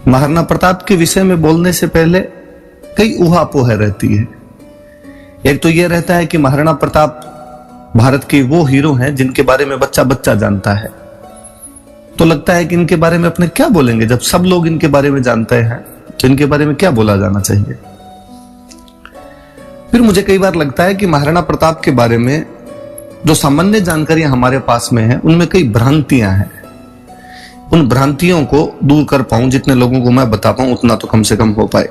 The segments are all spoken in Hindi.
महाराणा प्रताप के विषय में बोलने से पहले कई ऊहापोह रहती है। एक तो यह रहता है कि महाराणा प्रताप भारत के वो हीरो हैं जिनके बारे में बच्चा बच्चा जानता है, तो लगता है कि इनके बारे में अपने क्या बोलेंगे जब सब लोग इनके बारे में जानते हैं, तो इनके बारे में क्या बोला जाना चाहिए। फिर मुझे कई बार लगता है कि महाराणा प्रताप के बारे में जो सामान्य जानकारियां हमारे पास में है उनमें कई भ्रांतियां हैं। उन भ्रांतियों को दूर कर पाऊं, जितने लोगों को मैं बता पाऊं उतना तो कम से कम हो पाए।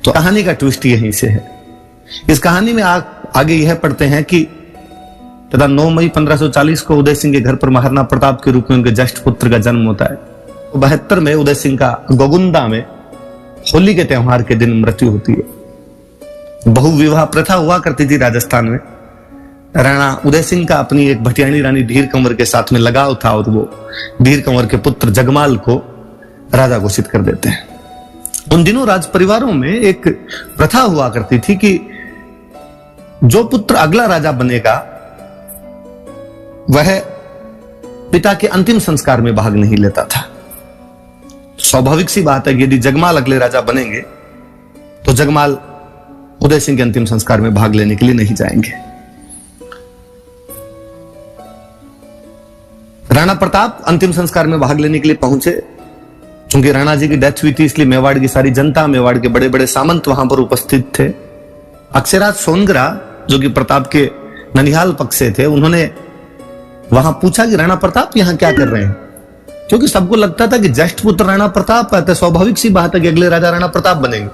तो कहानी का ट्विस्ट यहीं से है। इस कहानी में आगे यह पढ़ते हैं कि तथा 9 मई 1540 को उदय सिंह के घर पर महाराणा प्रताप के रूप में उनके ज्येष्ठ पुत्र का जन्म होता है। 72 में उदय सिंह का गोगुंदा में होली के त्योहार के दिन मृत्यु होती है। बहुविवाह प्रथा हुआ करती थी राजस्थान में। राणा उदय सिंह का अपनी एक भटियाणी रानी धीर कंवर के साथ में लगाव था और वो धीर कंवर के पुत्र जगमाल को राजा घोषित कर देते हैं। उन दिनों राज परिवारों में एक प्रथा हुआ करती थी कि जो पुत्र अगला राजा बनेगा वह पिता के अंतिम संस्कार में भाग नहीं लेता था। स्वाभाविक सी बात है कि यदि जगमाल अगले राजा बनेंगे तो जगमाल उदय सिंह के अंतिम संस्कार में भाग लेने के लिए नहीं जाएंगे। राणा प्रताप अंतिम संस्कार में भाग लेने के लिए पहुंचे। चूंकि राणा जी की डेथ हुई थी इसलिए मेवाड़ की सारी जनता, मेवाड़ के बड़े बड़े सामंत वहां पर उपस्थित थे। अक्षराज सोनगरा जो कि प्रताप के ननिहाल पक्ष से थे, उन्होंने वहां पूछा कि राणा प्रताप यहां क्या कर रहे हैं, क्योंकि सबको लगता था कि ज्येष्ठ पुत्र राणा प्रताप है तो स्वाभाविक सी बात है कि अगले राजा राणा प्रताप बनेंगे।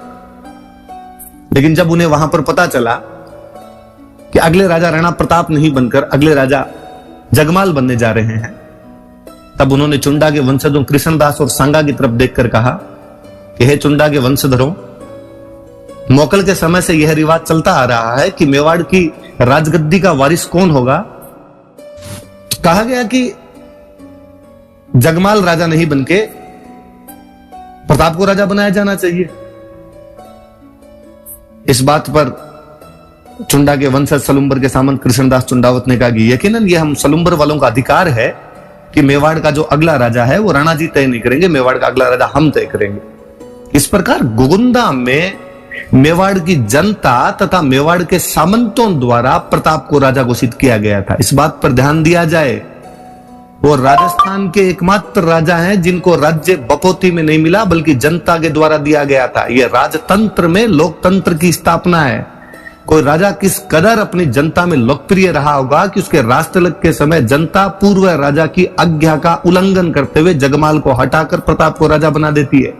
लेकिन जब उन्हें वहां पर पता चला कि अगले राजा राणा प्रताप नहीं बनकर अगले राजा जगमाल बनने जा रहे हैं, तब उन्होंने चुंडा के वंशजों कृष्णदास और सांगा की तरफ देखकर कहा कि हे चुंडा के वंशधरों, मोकल के समय से यह रिवाज चलता आ रहा है कि मेवाड़ की राजगद्दी का वारिस कौन होगा। कहा गया कि जगमाल राजा नहीं बनके प्रताप को राजा बनाया जाना चाहिए। इस बात पर चुंडा के वंशज सलुंबर के सामंत कृष्णदास चुंडावत ने कहा कि यकीनन यह हम सलुंबर वालों का अधिकार है कि मेवाड़ का जो अगला राजा है वो राणा जी तय नहीं करेंगे, मेवाड़ का अगला राजा हम तय करेंगे। इस प्रकार गोगुंदा में मेवाड़ की जनता तथा मेवाड़ के सामंतों द्वारा प्रताप को राजा घोषित किया गया था। इस बात पर ध्यान दिया जाए, वो राजस्थान के एकमात्र राजा हैं जिनको राज्य बपोती में नहीं मिला बल्कि जनता के द्वारा दिया गया था। यह राजतंत्र में लोकतंत्र की स्थापना है। कोई राजा किस कदर अपनी जनता में लोकप्रिय रहा होगा कि उसके राजतिलक के समय जनता पूर्व राजा की आज्ञा का उल्लंघन करते हुए जगमाल को हटाकर प्रताप को राजा बना देती है।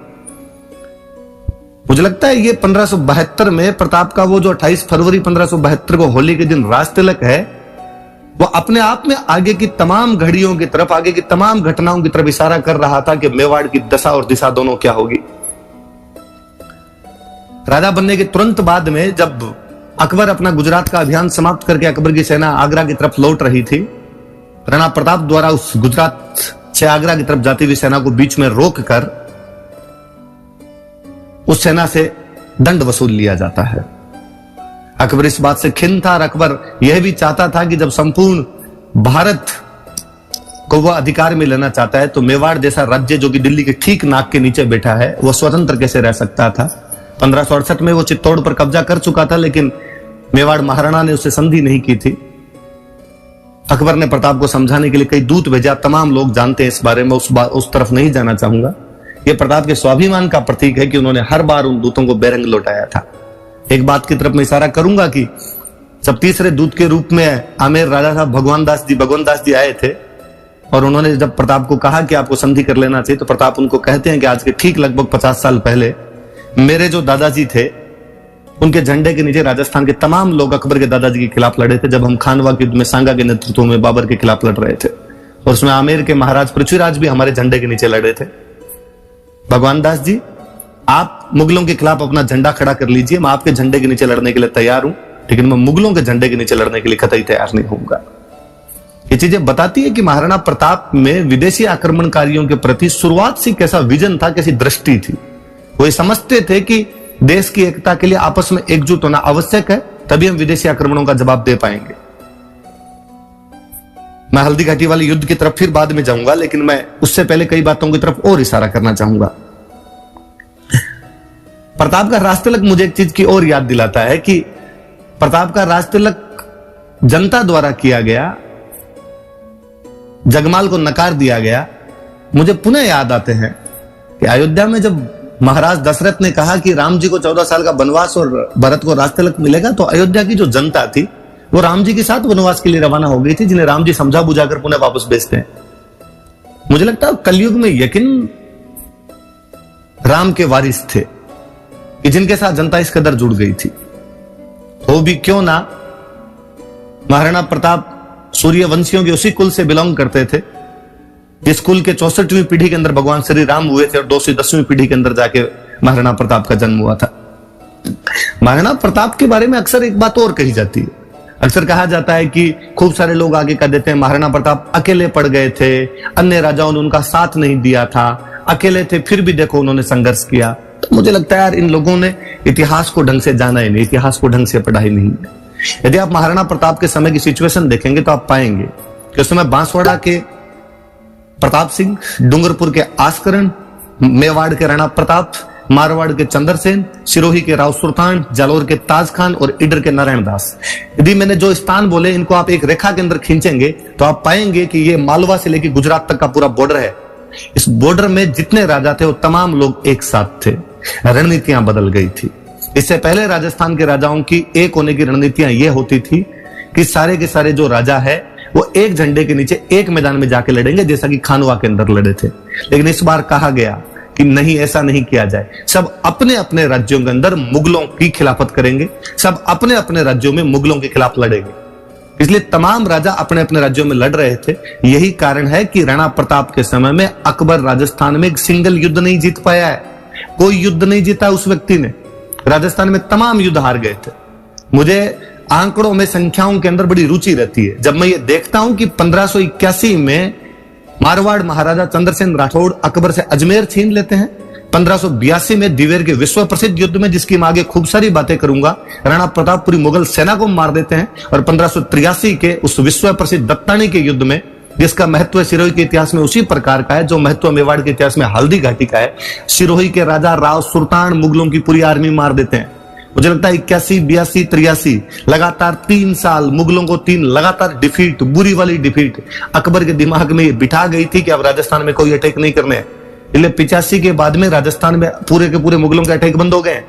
मुझे लगता है ये 1572 में प्रताप का वो जो 28 फरवरी 1572 को होली के दिन राजतिलक है, वो अपने आप में आगे की तमाम घड़ियों की तरफ, आगे की तमाम घटनाओं की तरफ इशारा कर रहा था कि मेवाड़ की दशा और दिशा दोनों क्या होगी। राजा बनने के तुरंत बाद में जब अकबर अपना गुजरात का अभियान समाप्त करके अकबर की सेना आगरा की तरफ लौट रही थी, राणा प्रताप द्वारा उस गुजरात से आगरा की तरफ जाती हुई सेना को बीच में रोककर उस सेना से दंड वसूल लिया जाता है। अकबर इस बात से खिन्न था और अकबर यह भी चाहता था कि जब संपूर्ण भारत को वह अधिकार में लेना चाहता है तो मेवाड़ जैसा राज्य जो कि दिल्ली के ठीक नाक के नीचे बैठा है वह स्वतंत्र कैसे रह सकता था। 1568 में वो चित्तौड़ पर कब्जा कर चुका था लेकिन मेवाड़ महाराणा ने उससे संधि नहीं की थी। अकबर ने प्रताप को समझाने के लिए कई दूत भेजा। तमाम लोग जानते हैं इस बारे में, उस तरफ नहीं जाना चाहूंगा। यह प्रताप के स्वाभिमान का प्रतीक है कि उन्होंने हर बार उन दूतों को बेरंग लौटाया था। एक बात की तरफ मैं इशारा करूंगा कि जब तीसरे दूत के रूप में आमेर राजा साहब भगवान दास जी आए थे और उन्होंने जब प्रताप को कहा कि आपको संधि कर लेना चाहिए, तो प्रताप उनको कहते हैं कि आज के ठीक लगभग 50 साल पहले मेरे जो दादाजी थे उनके झंडे के नीचे राजस्थान के तमाम लोग अकबर के दादाजी के खिलाफ लड़े थे जब हम खानवा के युद्ध में सांगा के नेतृत्व में बाबर के खिलाफ लड़ रहे थे, और उसमें आमेर के महाराज पृथ्वीराज भी हमारे झंडे के नीचे लड़े थे। भगवान दास जी, आप मुगलों के खिलाफ अपना झंडा खड़ा कर लीजिए, मैं आपके झंडे के नीचे लड़ने के लिए तैयार हूं, लेकिन मैं मुगलों के झंडे के नीचे लड़ने के लिए कतई तैयार नहीं होऊंगा। ये चीजें बताती है कि महाराणा प्रताप में विदेशी आक्रमणकारियों के प्रति शुरुआत से कैसा विजन था, कैसी दृष्टि थी। वो समझते थे कि देश की एकता के लिए आपस में एकजुट होना आवश्यक है, तभी हम विदेशी आक्रमणों का जवाब दे पाएंगे। मैं हल्दी घाटी वाले युद्ध की तरफ फिर बाद में जाऊंगा, लेकिन मैं उससे पहले कई बातों की तरफ और इशारा करना चाहूंगा। प्रताप का राज तिलक मुझे एक चीज की और याद दिलाता है कि प्रताप का राज तिलक जनता द्वारा किया गया, जगमाल को नकार दिया गया। मुझे पुनः याद आते हैं कि अयोध्या में जब महाराज दशरथ ने कहा कि राम जी को 14 साल का वनवास और भरत को राज तिलक मिलेगा, तो अयोध्या की जो जनता थी वो राम जी के साथ वनवास के लिए रवाना हो गई थी, जिन्हें राम जी समझा बुझाकर पुनः वापस भेजते हैं। मुझे लगता है कलयुग में यकीन राम के वारिस थे कि जिनके साथ जनता इस कदर जुड़ गई थी। हो भी क्यों ना, महाराणा प्रताप सूर्यवंशियों के उसी कुल से बिलोंग करते थे जिस कुल के 64वीं पीढ़ी के अंदर भगवान श्री राम हुए थे और 210वीं पीढ़ी के अंदर जाके महाराणा प्रताप का जन्म हुआ था। महाराणा प्रताप के बारे में अक्सर एक बात और कही जाती है। अक्सर कहा जाता है कि खूब सारे लोग आगे कह देते हैं महाराणा प्रताप अकेले पड़ गए थे, अन्य राजाओं ने उनका साथ नहीं दिया था, अकेले थे फिर भी देखो उन्होंने संघर्ष किया। तो मुझे लगता है यार इन लोगों ने इतिहास को ढंग से जाना ही नहीं, इतिहास को ढंग से पढ़ा ही नहीं। यदि आप महाराणा प्रताप के समय की सिचुएशन देखेंगे तो आप पाएंगे कि उस समय बांसवाड़ा के प्रताप सिंह, डूंगरपुर के आस्करण, मेवाड़ के राणा प्रताप, मारवाड़ के चंद्रसेन, सिरोही के राव सुल्तान, जालोर के ताज खान और इडर के नारायण दास। यदि मैंने जो स्थान बोले इनको आप एक रेखा के अंदर खींचेंगे तो आप पाएंगे कि ये मालवा से लेकर गुजरात तक का पूरा बॉर्डर है। इस बॉर्डर में जितने राजा थे वो तमाम लोग एक साथ थे। रणनीतियां बदल गई थी। इससे पहले राजस्थान के राजाओं की एक होने की रणनीतियां ये होती थी कि सारे के सारे जो राजा है वो एक झंडे के नीचे एक मैदान में जाके लड़ेंगे, जैसा कि खानवा के अंदर लड़े थे। लेकिन इस बार कहा गया कि नहीं, ऐसा नहीं किया जाए। सब अपने अपने राज्यों के अंदर मुगलों की खिलाफत करेंगे, सब अपने अपने राज्यों में मुगलों के खिलाफ लड़ेंगे। इसलिए तमाम राजा अपने अपने राज्यों में लड़ रहे थे। यही कारण है कि राणा प्रताप के समय में अकबर राजस्थान में एक सिंगल युद्ध नहीं जीत पाया है। कोई युद्ध नहीं जीता उस व्यक्ति ने। राजस्थान में तमाम युद्ध हार गए थे। मुझे आंकड़ों में, संख्याओं के अंदर बड़ी रुचि रहती है। जब मैं ये देखता हूं कि 1581 में मारवाड़ महाराजा चंद्रसेन राठौड़ अकबर से अजमेर छीन लेते हैं। 1582 में दिवेर के विश्व प्रसिद्ध युद्ध में, जिसकी मैं आगे खूब सारी बातें करूंगा, राणा प्रताप पूरी मुगल सेना को मार देते हैं। और 1583 के उस विश्व प्रसिद्ध दत्तानी के युद्ध में, जिसका महत्व सिरोही के इतिहास में उसी प्रकार का है जो महत्व मेवाड़ के इतिहास में हल्दी घाटी का है, सिरोही के राजा राव सुल्तान मुगलों की पूरी आर्मी मार देते हैं। मुझे लगता है 81, 82, 83 लगातार 3 साल मुगलों को 3 लगातार डिफीट, बुरी वाली डिफीट अकबर के दिमाग में ये बिठा गई थी कि अब राजस्थान में कोई अटैक नहीं करने हैं। इसलिए 85 के बाद में राजस्थान में पूरे के पूरे मुगलों के अटैक बंद हो गए।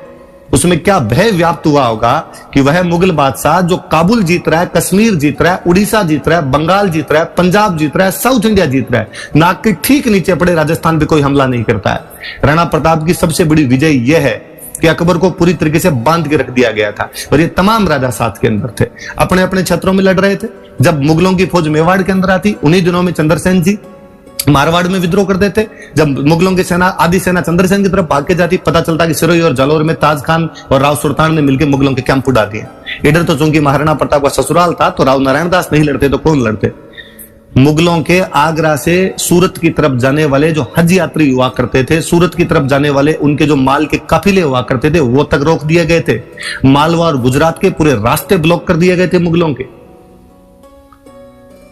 उसमें क्या भय व्याप्त हुआ होगा कि वह मुगल बादशाह जो काबुल जीत रहा है, कश्मीर जीत रहा है, उड़ीसा जीत रहा है, बंगाल जीत रहा है, पंजाब जीत रहा है, साउथ इंडिया जीत रहा है, नाक के ठीक नीचे पड़े राजस्थान पे कोई हमला नहीं करता है। राणा प्रताप की सबसे बड़ी विजय यह है कि अकबर को पूरी तरीके से बांध के रख दिया गया था और ये तमाम राजा साथ के अंदर थे, अपने अपने क्षेत्रों में लड़ रहे थे। जब मुगलों की फौज मेवाड़ के अंदर आती, उन्हीं दिनों में चंद्रसेन जी मारवाड़ में विद्रोह करते थे। जब मुगलों की सेना, आधी सेना चंद्रसेन की तरफ भाग के जाती, पता चलता कि सिरोही और जालोर में ताज खान और राव सुल्तान ने मिलकर मुगलों के कैंप उड़ा दिए। इधर तो चूंकि महाराणा प्रताप का ससुराल था तो राव नारायण दास नहीं लड़ते तो कौन लड़ते। मुगलों के आगरा से सूरत की तरफ जाने वाले जो हज यात्री हुआ करते थे, सूरत की तरफ जाने वाले उनके जो माल के काफिले हुआ करते थे, वो तक रोक दिए गए थे। मालवा और गुजरात के पूरे रास्ते ब्लॉक कर दिए गए थे मुगलों के।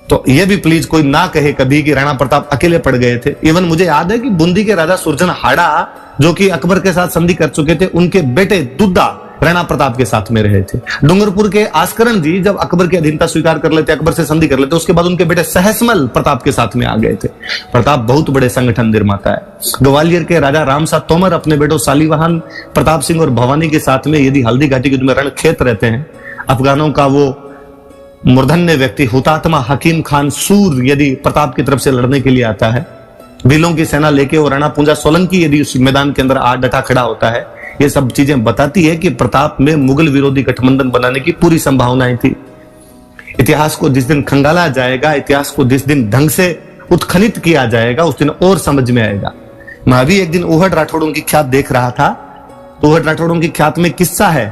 तो ये भी प्लीज कोई ना कहे कभी कि राणा प्रताप अकेले पड़ गए थे। इवन मुझे याद है कि बूंदी के राजा सुरजन हाड़ा, जो कि अकबर के साथ संधि कर चुके थे, उनके बेटे दुद्दा राणा प्रताप के साथ में रहे थे। डूंगरपुर के आस्करण जी जब अकबर की अधीनता स्वीकार कर लेते, अकबर से संधि कर लेते, उसके बाद उनके बेटे सहसमल प्रताप के साथ में आ गए थे। प्रताप बहुत बड़े संगठन निर्माता है। ग्वालियर के राजा रामसा तोमर अपने बेटों सालीवाहन प्रताप सिंह और भवानी के साथ में यदि हल्दी घाटी के में रणखेत रहते हैं, अफगानों का वो मूर्धन्य व्यक्ति हुतात्मा हकीम खान सूर यदि प्रताप की तरफ से लड़ने के लिए आता है, भीलों की सेना लेके, और राणा पूंजा सोलंकी यदि उस मैदान के अंदर आ डटा खड़ा होता है, ये सब चीजें बताती है कि प्रताप में मुगल विरोधी गठबंधन बनाने की पूरी संभावनाएं थी। इतिहास को जिस दिन खंगाला जाएगा, इतिहास को जिस दिन ढंग से उत्खनित किया जाएगा, उस दिन और समझ में आएगा। मैं भी एक दिन ऊहड़ राठौड़ों की ख्यात देख रहा था, तो ऊहड़ राठौड़ों की ख्यात में किस्सा है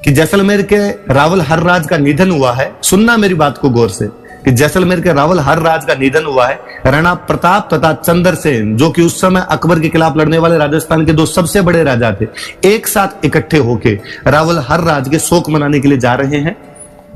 कि जैसलमेर के रावल हरराज का निधन हुआ है। सुनना मेरी बात को गौर से, कि जैसलमेर के रावल हरराज का निधन हुआ है। राणा प्रताप तथा चंद्रसेन, जो कि उस समय अकबर के खिलाफ लड़ने वाले राजस्थान के 2 सबसे बड़े राजा थे, एक साथ इकट्ठे होके रावल हरराज के शोक मनाने के लिए जा रहे हैं।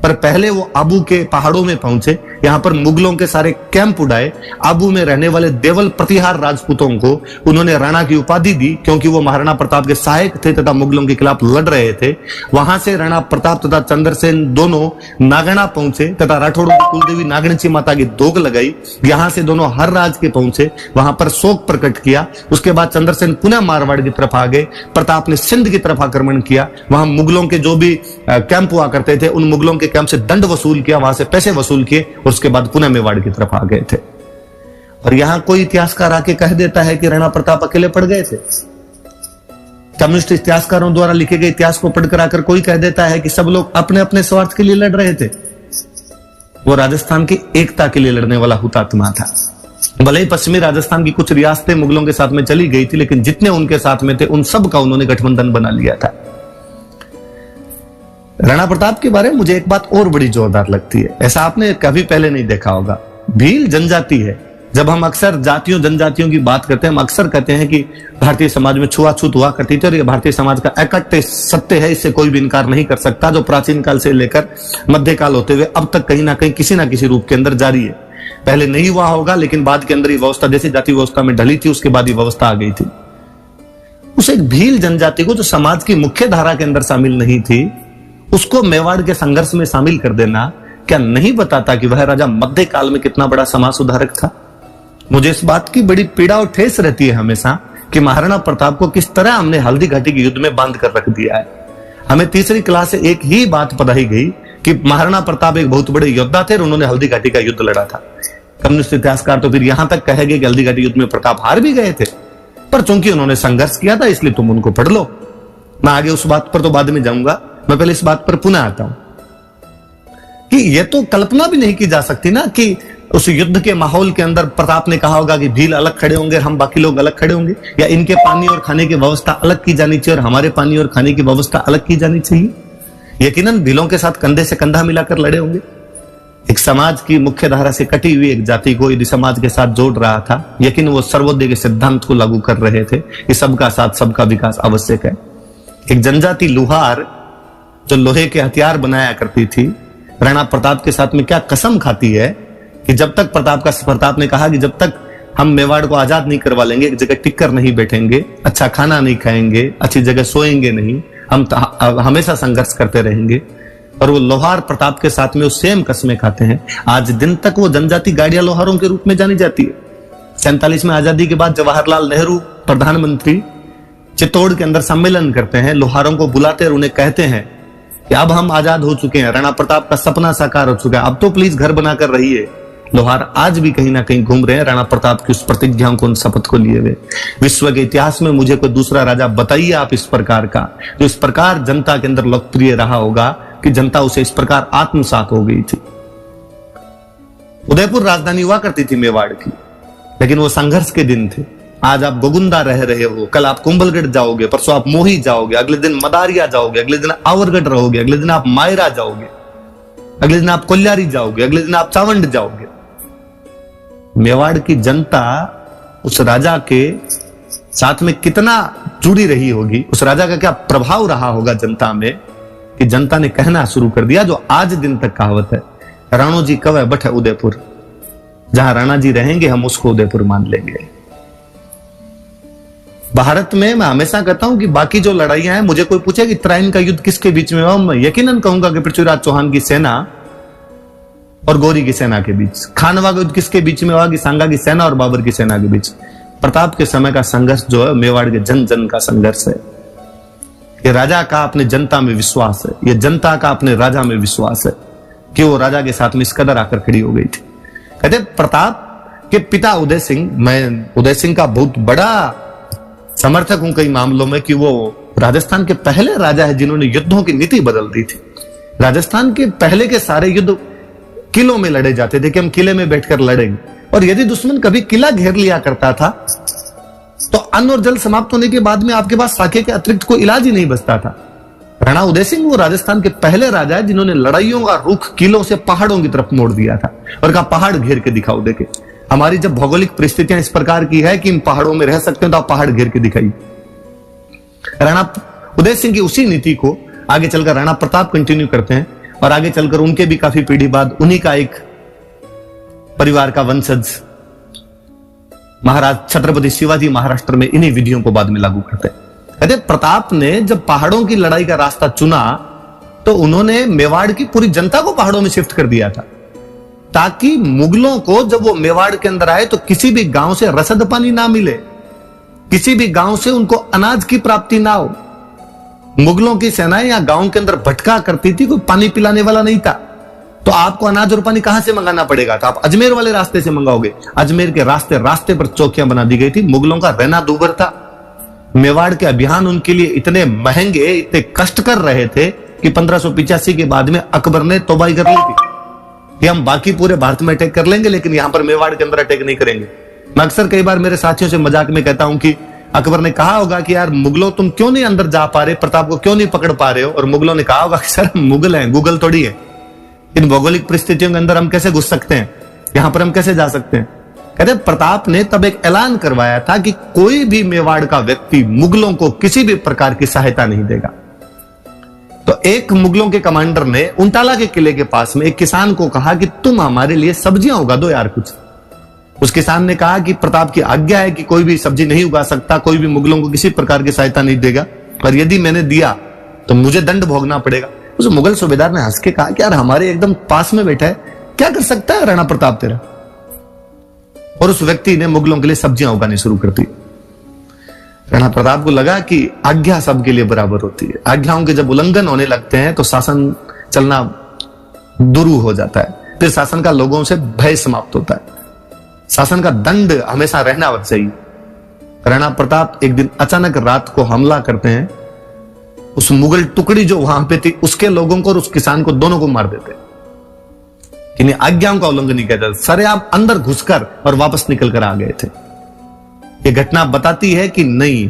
पर पहले वो आबू के पहाड़ों में पहुंचे, यहां पर मुगलों के सारे कैंप उड़ाए। आबू में रहने वाले देवल प्रतिहार राजपूतों को उन्होंने राणा की उपाधि दी, क्योंकि वो महाराणा प्रताप के सहायक थे तथा मुगलों के खिलाफ लड़ रहे थे। वहां से राणा प्रताप तथा चंद्रसेन दोनों नागणा पहुंचे तथा राठौड़ों की कुलदेवी नागणची माता की दोग लगाई। यहां से दोनों हर राज के पहुंचे, वहां पर शोक प्रकट किया। उसके बाद चंद्रसेन पुनः मारवाड़ की तरफ आ गए। प्रताप ने सिंध की तरफ आक्रमण किया, वहां मुगलों के जो भी कैंप हुआ करते थे उन मुगलों के कैंप से दंड वसूल किया, वहां से पैसे वसूल किए और उसके बाद पुनः मेवाड़ की तरफ आ गए थे। और यहां कोई इतिहासकार आके कह देता है कि राणा प्रताप अकेले पड़ गए थे। कम्युनिस्ट इतिहासकारों द्वारा लिखे गए इतिहास को पढ़कर आकर कोई कह देता है कि सब लोग अपने अपने स्वार्थ के लिए लड़ रहे थे। वो राजस्थान की एकता के लिए लड़ने वाला हुतात्मा था। भले ही पश्चिमी राजस्थान की कुछ रियासतें मुगलों के साथ में चली गई थी, लेकिन जितने उनके साथ में थे उन सब का उन्होंने गठबंधन बना लिया था। राणा प्रताप के बारे में मुझे एक बात और बड़ी जोरदार लगती है, ऐसा आपने कभी पहले नहीं देखा होगा। भील जनजाति है। जब हम अक्सर जातियों जनजातियों की बात करते हैं, हम अक्सर कहते हैं कि भारतीय समाज में छुआछूत हुआ करती थी और ये भारतीय समाज का अकट्य सत्य है, इससे कोई भी इनकार नहीं कर सकता, जो प्राचीन काल से लेकर मध्यकाल होते हुए अब तक कहीं ना कहीं किसी ना किसी रूप के अंदर जारी है। पहले नहीं हुआ होगा, लेकिन बाद के अंदर ये व्यवस्था जैसे जाति व्यवस्था में ढली थी, उसके बाद ये व्यवस्था आ गई थी। उस एक भील जनजाति को जो समाज की मुख्य धारा के अंदर शामिल नहीं थी, उसको मेवाड़ के संघर्ष में शामिल कर देना क्या नहीं बताता कि वह राजा मध्यकाल में कितना बड़ा समाज सुधारक था। मुझे इस बात की बड़ी पीड़ा और ठेस रहती है हमेशा कि महाराणा प्रताप को किस तरह हमने हल्दी घाटी के युद्ध में बांध कर रख दिया है। हमें तीसरी क्लास से एक ही बात पढ़ाई गई कि महाराणा प्रताप एक बहुत बड़े योद्धा थे और उन्होंने हल्दी घाटी का युद्ध लड़ा था। कम्युनिस्ट इतिहासकार तो फिर यहां तक कहेंगे कि हल्दी घाटी युद्ध में प्रताप हार भी गए थे, पर चूंकि उन्होंने संघर्ष किया था इसलिए तुम उनको पढ़ लो। मैं आगे उस बात पर तो बाद में जाऊंगा, मैं पहले इस बात पर पुनः आता हूं कि यह तो कल्पना भी नहीं की जा सकती ना कि उस युद्ध के माहौल के अंदर प्रताप ने कहा होगा कि भील अलग खड़े होंगे, हम बाकी लोग अलग खड़े होंगे, या इनके पानी और खाने की व्यवस्था अलग की जानी चाहिए और हमारे पानी और खाने की व्यवस्था अलग की जानी चाहिए। यकीनन भीलों के साथ कंधे से कंधा मिलाकर लड़े होंगे। एक समाज की मुख्य धारा से कटी हुई एक जाति को यदि समाज के साथ जोड़ रहा था, यकीन वो सर्वोदय के सिद्धांत को लागू कर रहे थे कि सबका साथ सबका विकास आवश्यक है। एक जनजाति लुहार जो लोहे के हथियार बनाया करती थी, राणा प्रताप के साथ में क्या कसम खाती है कि जब तक प्रताप ने कहा कि जब तक हम मेवाड़ को आजाद नहीं करवा लेंगे, एक जगह टिक कर नहीं बैठेंगे, अच्छा खाना नहीं खाएंगे, अच्छी जगह सोएंगे नहीं, हम हमेशा संघर्ष करते रहेंगे। और वो लोहार प्रताप के साथ में वो सेम कस्में खाते हैं। आज दिन तक वो जनजाति गाड़िया लोहारों के रूप में जानी जाती है। 47 में आजादी के बाद जवाहरलाल नेहरू प्रधानमंत्री चित्तौड़ के अंदर सम्मेलन करते हैं, लोहारों को बुलाते और उन्हें कहते हैं कि अब हम आजाद हो चुके हैं, राणा प्रताप का सपना साकार हो चुका है, अब तो प्लीज घर बनाकर रहिए। लोहार आज भी कहीं ना कहीं घूम रहे हैं राणा प्रताप की उस प्रतिज्ञाओं को, उन शपथ को लिए हुए। विश्व के इतिहास में मुझे कोई दूसरा राजा बताइए आप इस प्रकार का, जो इस प्रकार जनता के अंदर लोकप्रिय रहा होगा कि जनता उसे इस प्रकार आत्मसात हो गई थी। उदयपुर राजधानी हुआ करती थी मेवाड़ की, लेकिन वो संघर्ष के दिन थे। आज आप गोगुंदा रह रहे हो, कल आप कुंभलगढ़ जाओगे, परसों आप मोही जाओगे, अगले दिन मदारिया जाओगे, अगले दिन आवरगढ़ रहोगे, अगले दिन आप मायरा जाओगे, अगले दिन आप कोल्यारी जाओगे, अगले दिन आप चावंड जाओगे। मेवाड़ की जनता उस राजा के साथ में कितना जुड़ी रही होगी, उस राजा का क्या प्रभाव रहा होगा जनता में, कि जनता ने कहना शुरू कर दिया जो आज दिन तक कहावत है, राणो जी कवे बठ उदयपुर, जहां राणा जी रहेंगे हम उसको उदयपुर मान लेंगे। भारत में मैं हमेशा कहता हूं कि बाकी जो लड़ाइयां हैं, मुझे कोई पूछे कि त्राइन का युद्ध किसके बीच में हुआ, मैं यकीनन कहूंगा कि पृथ्वीराज चौहान की सेना और गौरी की सेना के बीच। खानवा का युद्ध किसके बीच में हुआ कि सांगा की सेना और बाबर की सेना के बीच। प्रताप के समय का संघर्ष जो है मेवाड़ के जन जन का संघर्ष है। ये राजा का अपने जनता में विश्वास है, ये जनता का अपने राजा में विश्वास है कि वो राजा के साथ में इस कदर आकर खड़ी हो गई थी। कहते प्रताप के पिता उदय सिंह, मैं उदय सिंह का बहुत बड़ा समर्थक हूं कई मामलों में कि वो राजस्थान के पहले राजा है जिन्होंने युद्धों की नीति बदल दी थी। राजस्थान के पहले के सारे युद्ध किलों में लड़े जाते थे कि हम किले में बैठकर लड़ेंगे, और यदि दुश्मन कभी किला घेर लिया करता था तो अन्न और जल समाप्त होने के बाद में आपके पास साके के अतिरिक्त कोई इलाज ही नहीं बचता था। राणा उदय सिंह वो राजस्थान के पहले राजा है जिन्होंने लड़ाइयों का रुख किलों से पहाड़ों की तरफ मोड़ दिया था और कहा पहाड़ घेर के दिखाओ। देखे हमारी जब भौगोलिक परिस्थितियां इस प्रकार की है कि इन पहाड़ों में रह सकते हैं तो आप पहाड़ घेर के दिखाइए। राणा उदय सिंह की उसी नीति को आगे चलकर राणा प्रताप कंटिन्यू करते हैं और आगे चलकर उनके भी काफी पीढ़ी बाद उन्हीं का एक परिवार का वंशज महाराज छत्रपति शिवाजी महाराष्ट्र में इन्हीं विधियों को बाद में लागू करते हैं। कहते प्रताप ने जब पहाड़ों की लड़ाई का रास्ता चुना तो उन्होंने मेवाड़ की पूरी जनता को पहाड़ों में शिफ्ट कर दिया था, ताकि मुगलों को जब वो मेवाड़ के अंदर आए तो किसी भी गांव से रसद पानी ना मिले, किसी भी गांव से उनको अनाज की प्राप्ति ना हो। मुगलों की सेनाएं या गांव के अंदर भटका करती थी, कोई पानी पिलाने वाला नहीं था, तो आपको अनाज और पानी कहां से मंगाना पड़ेगा? तो आप अजमेर वाले रास्ते से मंगाओगे। अजमेर के रास्ते पर चौकियां बना दी गई थी। मुगलों का रहना दूभर था। मेवाड़ के अभियान उनके लिए इतने महंगे, इतने कष्ट कर रहे थे कि 1585 के बाद में अकबर ने तौबा कर ली थी कि हम बाकी पूरे भारत में अटैक कर लेंगे, लेकिन यहां पर मेवाड़ के अंदर अटैक नहीं करेंगे। मैं अक्सर कई बार मेरे साथियों से मजाक में कहता हूं कि अकबर ने कहा होगा कि यार मुगलों तुम क्यों नहीं अंदर जा पा रहे, प्रताप को क्यों नहीं पकड़ पा रहे हो? और मुगलों ने कहा होगा कि सर मुगल हैं, गूगल थोड़ी है, इन भौगोलिक परिस्थितियों के अंदर हम कैसे घुस सकते हैं, यहां पर हम कैसे जा सकते हैं? कहते प्रताप ने तब एक ऐलान करवाया था कि कोई भी मेवाड़ का व्यक्ति मुगलों को किसी भी प्रकार की सहायता नहीं देगा। तो एक मुगलों के कमांडर ने उंटाला के किले के पास में एक किसान को कहा कि तुम हमारे लिए सब्जियां उगा दो यार कुछ। उस किसान ने कहा कि प्रताप की आज्ञा है कि कोई भी सब्जी नहीं उगा सकता, कोई भी मुगलों को किसी प्रकार की सहायता नहीं देगा, और यदि मैंने दिया तो मुझे दंड भोगना पड़ेगा। उस मुगल सूबेदार ने हंस के कहा कि यार हमारे एकदम पास में बैठा है, क्या कर सकता है राणा प्रताप तेरा? और उस व्यक्ति ने मुगलों के लिए सब्जियां उगानी शुरू कर दी। राणा प्रताप को लगा कि आज्ञा सबके लिए बराबर होती है, आज्ञाओं के जब उल्लंघन होने लगते हैं तो शासन चलना दुरू हो जाता है, फिर शासन का लोगों से भय समाप्त होता है, शासन का दंड हमेशा रहना चाहिए। राणा प्रताप एक दिन अचानक रात को हमला करते हैं, उस मुगल टुकड़ी जो वहां पे थी उसके लोगों को और उस किसान को दोनों को मार देते। इन्हें आज्ञाओं का उल्लंघन नहीं किया जाता, सरेआम अंदर घुसकर और वापस निकल कर आ गए थे। यह घटना बताती है कि नहीं,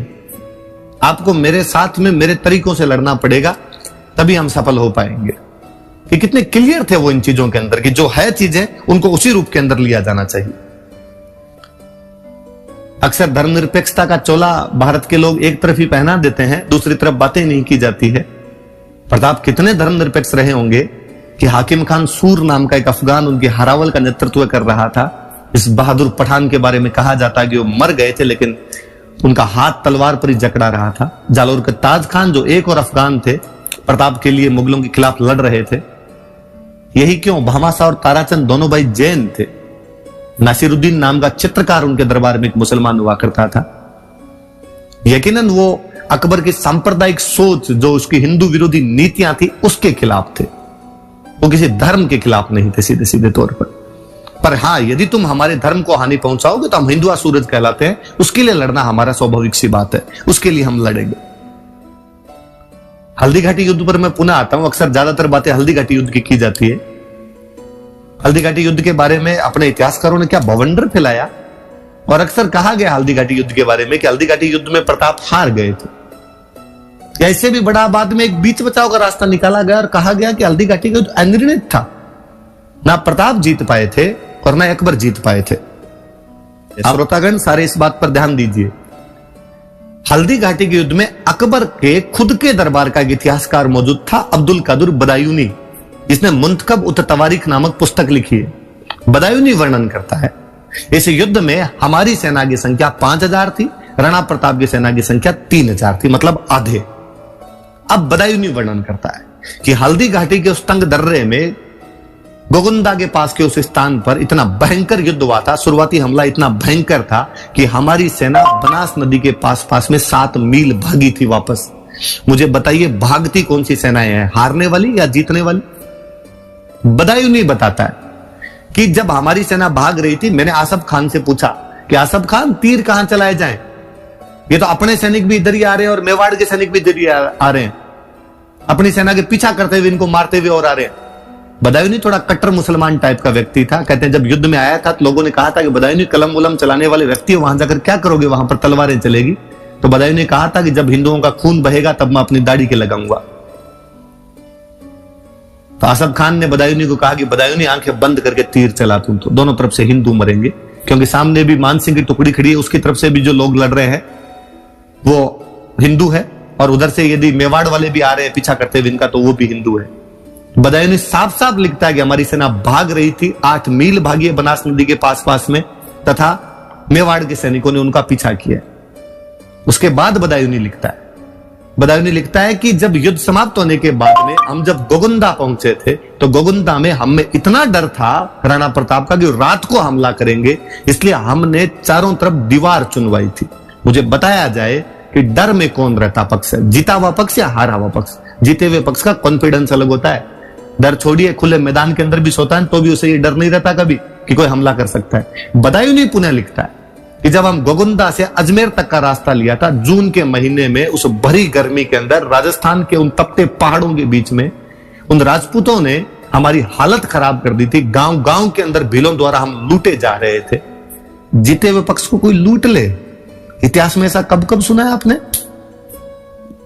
आपको मेरे साथ में मेरे तरीकों से लड़ना पड़ेगा, तभी हम सफल हो पाएंगे। कि कितने क्लियर थे वो इन चीजों के अंदर कि जो है चीजें उनको उसी रूप के अंदर लिया जाना चाहिए। अक्सर धर्मनिरपेक्षता का चोला भारत के लोग एक तरफ ही पहना देते हैं, दूसरी तरफ बातें नहीं की जाती है। प्रताप कितने धर्मनिरपेक्ष रहे होंगे कि हाकिम खान सूर नाम का एक अफगान उनकी हरावल का नेतृत्व कर रहा था। इस बहादुर पठान के बारे में कहा जाता है कि वो मर गए थे, लेकिन उनका हाथ तलवार पर ही जकड़ा रहा था। जालोर के ताज खान जो एक और अफगान थे, प्रताप के लिए मुगलों के खिलाफ लड़ रहे थे। यही क्यों भामाशाह और ताराचंद दोनों भाई जैन थे। नासिरुद्दीन नाम का चित्रकार उनके दरबार में एक मुसलमान हुआ करता था। यकीनन वो अकबर की सांप्रदायिक सोच, जो उसकी हिंदू विरोधी नीतियां थी, उसके खिलाफ थे, वो किसी धर्म के खिलाफ नहीं थे सीधे सीधे तौर पर हां, यदि तुम हमारे धर्म को हानि पहुंचाओगे तो हम हिंदुआ सूरज कहलाते हैं, उसके लिए लड़ना हमारा स्वाभाविक सी बात है, उसके लिए हम लड़ेंगे। हल्दी घाटी युद्ध पर मैं पुनः आता हूं। अक्सर ज्यादातर बातें हल्दी घाटी युद्ध की जाती है। हल्दी घाटी युद्ध के बारे में अपने इतिहासकारों ने क्या बवंडर फैलाया, और अक्सर कहा गया हल्दी घाटी युद्ध के बारे में कि हल्दी घाटी युद्ध में प्रताप हार गए थे। ऐसे भी बड़ा बाद में एक बीच बचाव का रास्ता निकाला गया और कहा गया कि हल्दी घाटी का युद्ध अनिर्णित था, ना प्रताप जीत पाए थे और ना अकबर जीत पाए थे। श्रोतागण सारे इस बात पर ध्यान दीजिए। हल्दी घाटी के युद्ध में अकबर के खुद के दरबार का एक इतिहासकार मौजूद था, अब्दुल कादिर बदायूनी, जिसने मुंतखब उत तवारीख नामक पुस्तक लिखी है। बदायूनी वर्णन करता है इस युद्ध में हमारी सेना की संख्या 5000 थी, राणा प्रताप की सेना की संख्या 3000 थी, मतलब आधे। अब बदायूनी वर्णन करता है कि हल्दी घाटी के उस तंग दर्रे में गोगुंदा के पास के उस स्थान पर इतना भयंकर युद्ध हुआ था। शुरुआती हमला इतना भयंकर था कि हमारी सेना बनास नदी के पास में 7 मील भागी थी वापस। मुझे बताइए भागती कौन सी सेनाएं हैं, हारने वाली या जीतने वाली? बदायूनी बताता है कि जब हमारी सेना भाग रही थी, मैंने आसफ खान से पूछा कि आसफ खान तीर कहां चलाए जाएं? ये तो अपने सैनिक भी इधर ही आ रहे हैं और मेवाड़ के सैनिक भी इधर ही आ रहे हैं, अपनी सेना के पीछा करते हुए इनको मारते हुए और आ रहे हैं। बदायूनी थोड़ा कट्टर मुसलमान टाइप का व्यक्ति था। कहते हैं जब युद्ध में आया था तो लोगों ने कहा था कि बदायूनी कलम उलम चलाने वाले व्यक्ति है, वहां जाकर क्या करोगे, वहां पर तलवारें चलेगी। तो बदायूनी ने कहा था कि जब हिंदुओं का खून बहेगा तब मैं अपनी दाढ़ी के लगाऊंगा। तो आसफ खान ने बदायूनी को कहा कि बदायूनी आंखें बंद करके तीर चला तू, तो दोनों तरफ से हिंदू मरेंगे, क्योंकि सामने भी मान सिंह की टुकड़ी खड़ी है, उसकी तरफ से भी जो लोग लड़ रहे हैं वो हिंदू है, और उधर से यदि मेवाड़ वाले भी आ रहे हैं पीछा करते हुए इनका, तो वो भी हिंदू है। बदायूनी साफ साफ लिखता है कि हमारी सेना भाग रही थी, 8 मील भागी है बनास नदी के पास में, तथा मेवाड़ के सैनिकों ने उनका पीछा किया। उसके बाद बदायूनी लिखता है कि जब युद्ध समाप्त होने के बाद में हम जब गोगुंदा पहुंचे थे तो गोगुंदा में हमें इतना डर था राणा प्रताप का कि रात को हमला करेंगे, इसलिए हमने चारों तरफ दीवार चुनवाई थी। मुझे बताया जाए कि डर में कौन रहता पक्ष है, जीता हुआ पक्ष या हारा हुआ पक्ष? जीते हुए पक्ष का कॉन्फिडेंस अलग होता है। डर छोड़िए, खुले मैदान के अंदर भी सोता है तो भी उसे ये डर नहीं रहता कभी कि कोई हमला कर सकता है। बदायूनी पुनः लिखता है कि जब हम गोगुंदा से अजमेर तक का रास्ता लिया था जून के महीने में, उस भरी गर्मी के अंदर राजस्थान के उन तपते पहाड़ों के बीच में उन राजपूतों ने हमारी हालत खराब कर दी थी। गांव गांव के अंदर भीलों द्वारा हम लूटे जा रहे थे। जीते हुए पक्ष को कोई लूट ले, इतिहास में ऐसा कब कब सुना है आपने?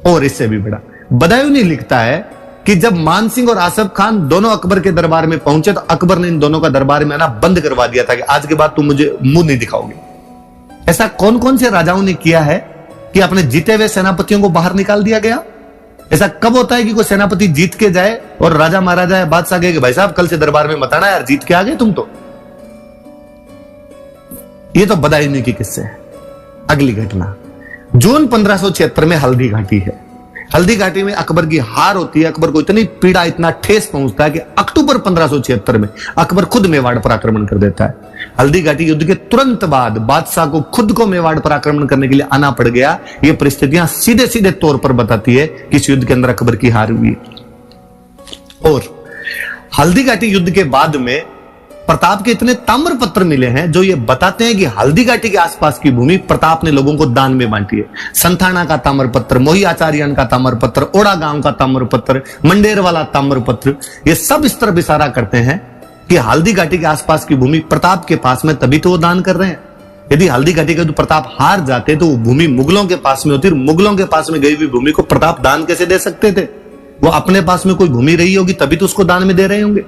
और इससे भी बड़ा बदायूनी लिखता है कि जब मानसिंह और आसफ खान दोनों अकबर के दरबार में पहुंचे तो अकबर ने इन दोनों का दरबार में आना बंद करवा दिया था कि आज के बाद तुम मुझे मुंह नहीं दिखाओगे। ऐसा कौन कौन से राजाओं ने किया है कि अपने जीते हुए सेनापतियों को बाहर निकाल दिया गया? ऐसा कब होता है कि कोई सेनापति जीत के जाए और राजा महाराजा या बादशाह कहे कि भाई साहब कल से दरबार में मत आना यार, जीत के आ गए तुम तो। ये तो बदायूनी की किस्से है। अगली घटना जून 1576 में हल्दी घाटी है। हल्दी घाटी में अकबर की हार होती है। अकबर को इतनी पीड़ा, इतना ठेस पहुंचता है कि अक्टूबर 1576 में अकबर खुद मेवाड़ पर आक्रमण कर देता है। हल्दी घाटी युद्ध के तुरंत बाद बादशाह को खुद को मेवाड़ पर आक्रमण करने के लिए आना पड़ गया। ये परिस्थितियां सीधे सीधे तौर पर बताती है कि इस युद्ध के अंदर अकबर की हार हुई। और हल्दी घाटी युद्ध के बाद में प्रताप के इतने ताम्र पत्र मिले हैं जो ये बताते हैं कि हल्दी घाटी के आसपास की भूमि प्रताप ने लोगों को दान में बांटी है। संथाना का ताम्र पत्र, मोही आचार्यन का ताम्र पत्र, ओड़ा गांव का ताम्र पत्र, मंडेर वाला ताम्र पत्र, ये सब इस तरफ इशारा करते हैं कि हल्दी घाटी के आसपास की भूमि प्रताप के पास में, तभी तो वो दान कर रहे हैं। यदि हल्दी घाटी के प्रताप हार जाते तो वो भूमि मुगलों के पास में होती, मुगलों के पास में गई हुई भूमि को प्रताप दान कैसे दे सकते थे? वो अपने पास में कोई भूमि रही होगी तभी तो उसको दान में दे रहे होंगे।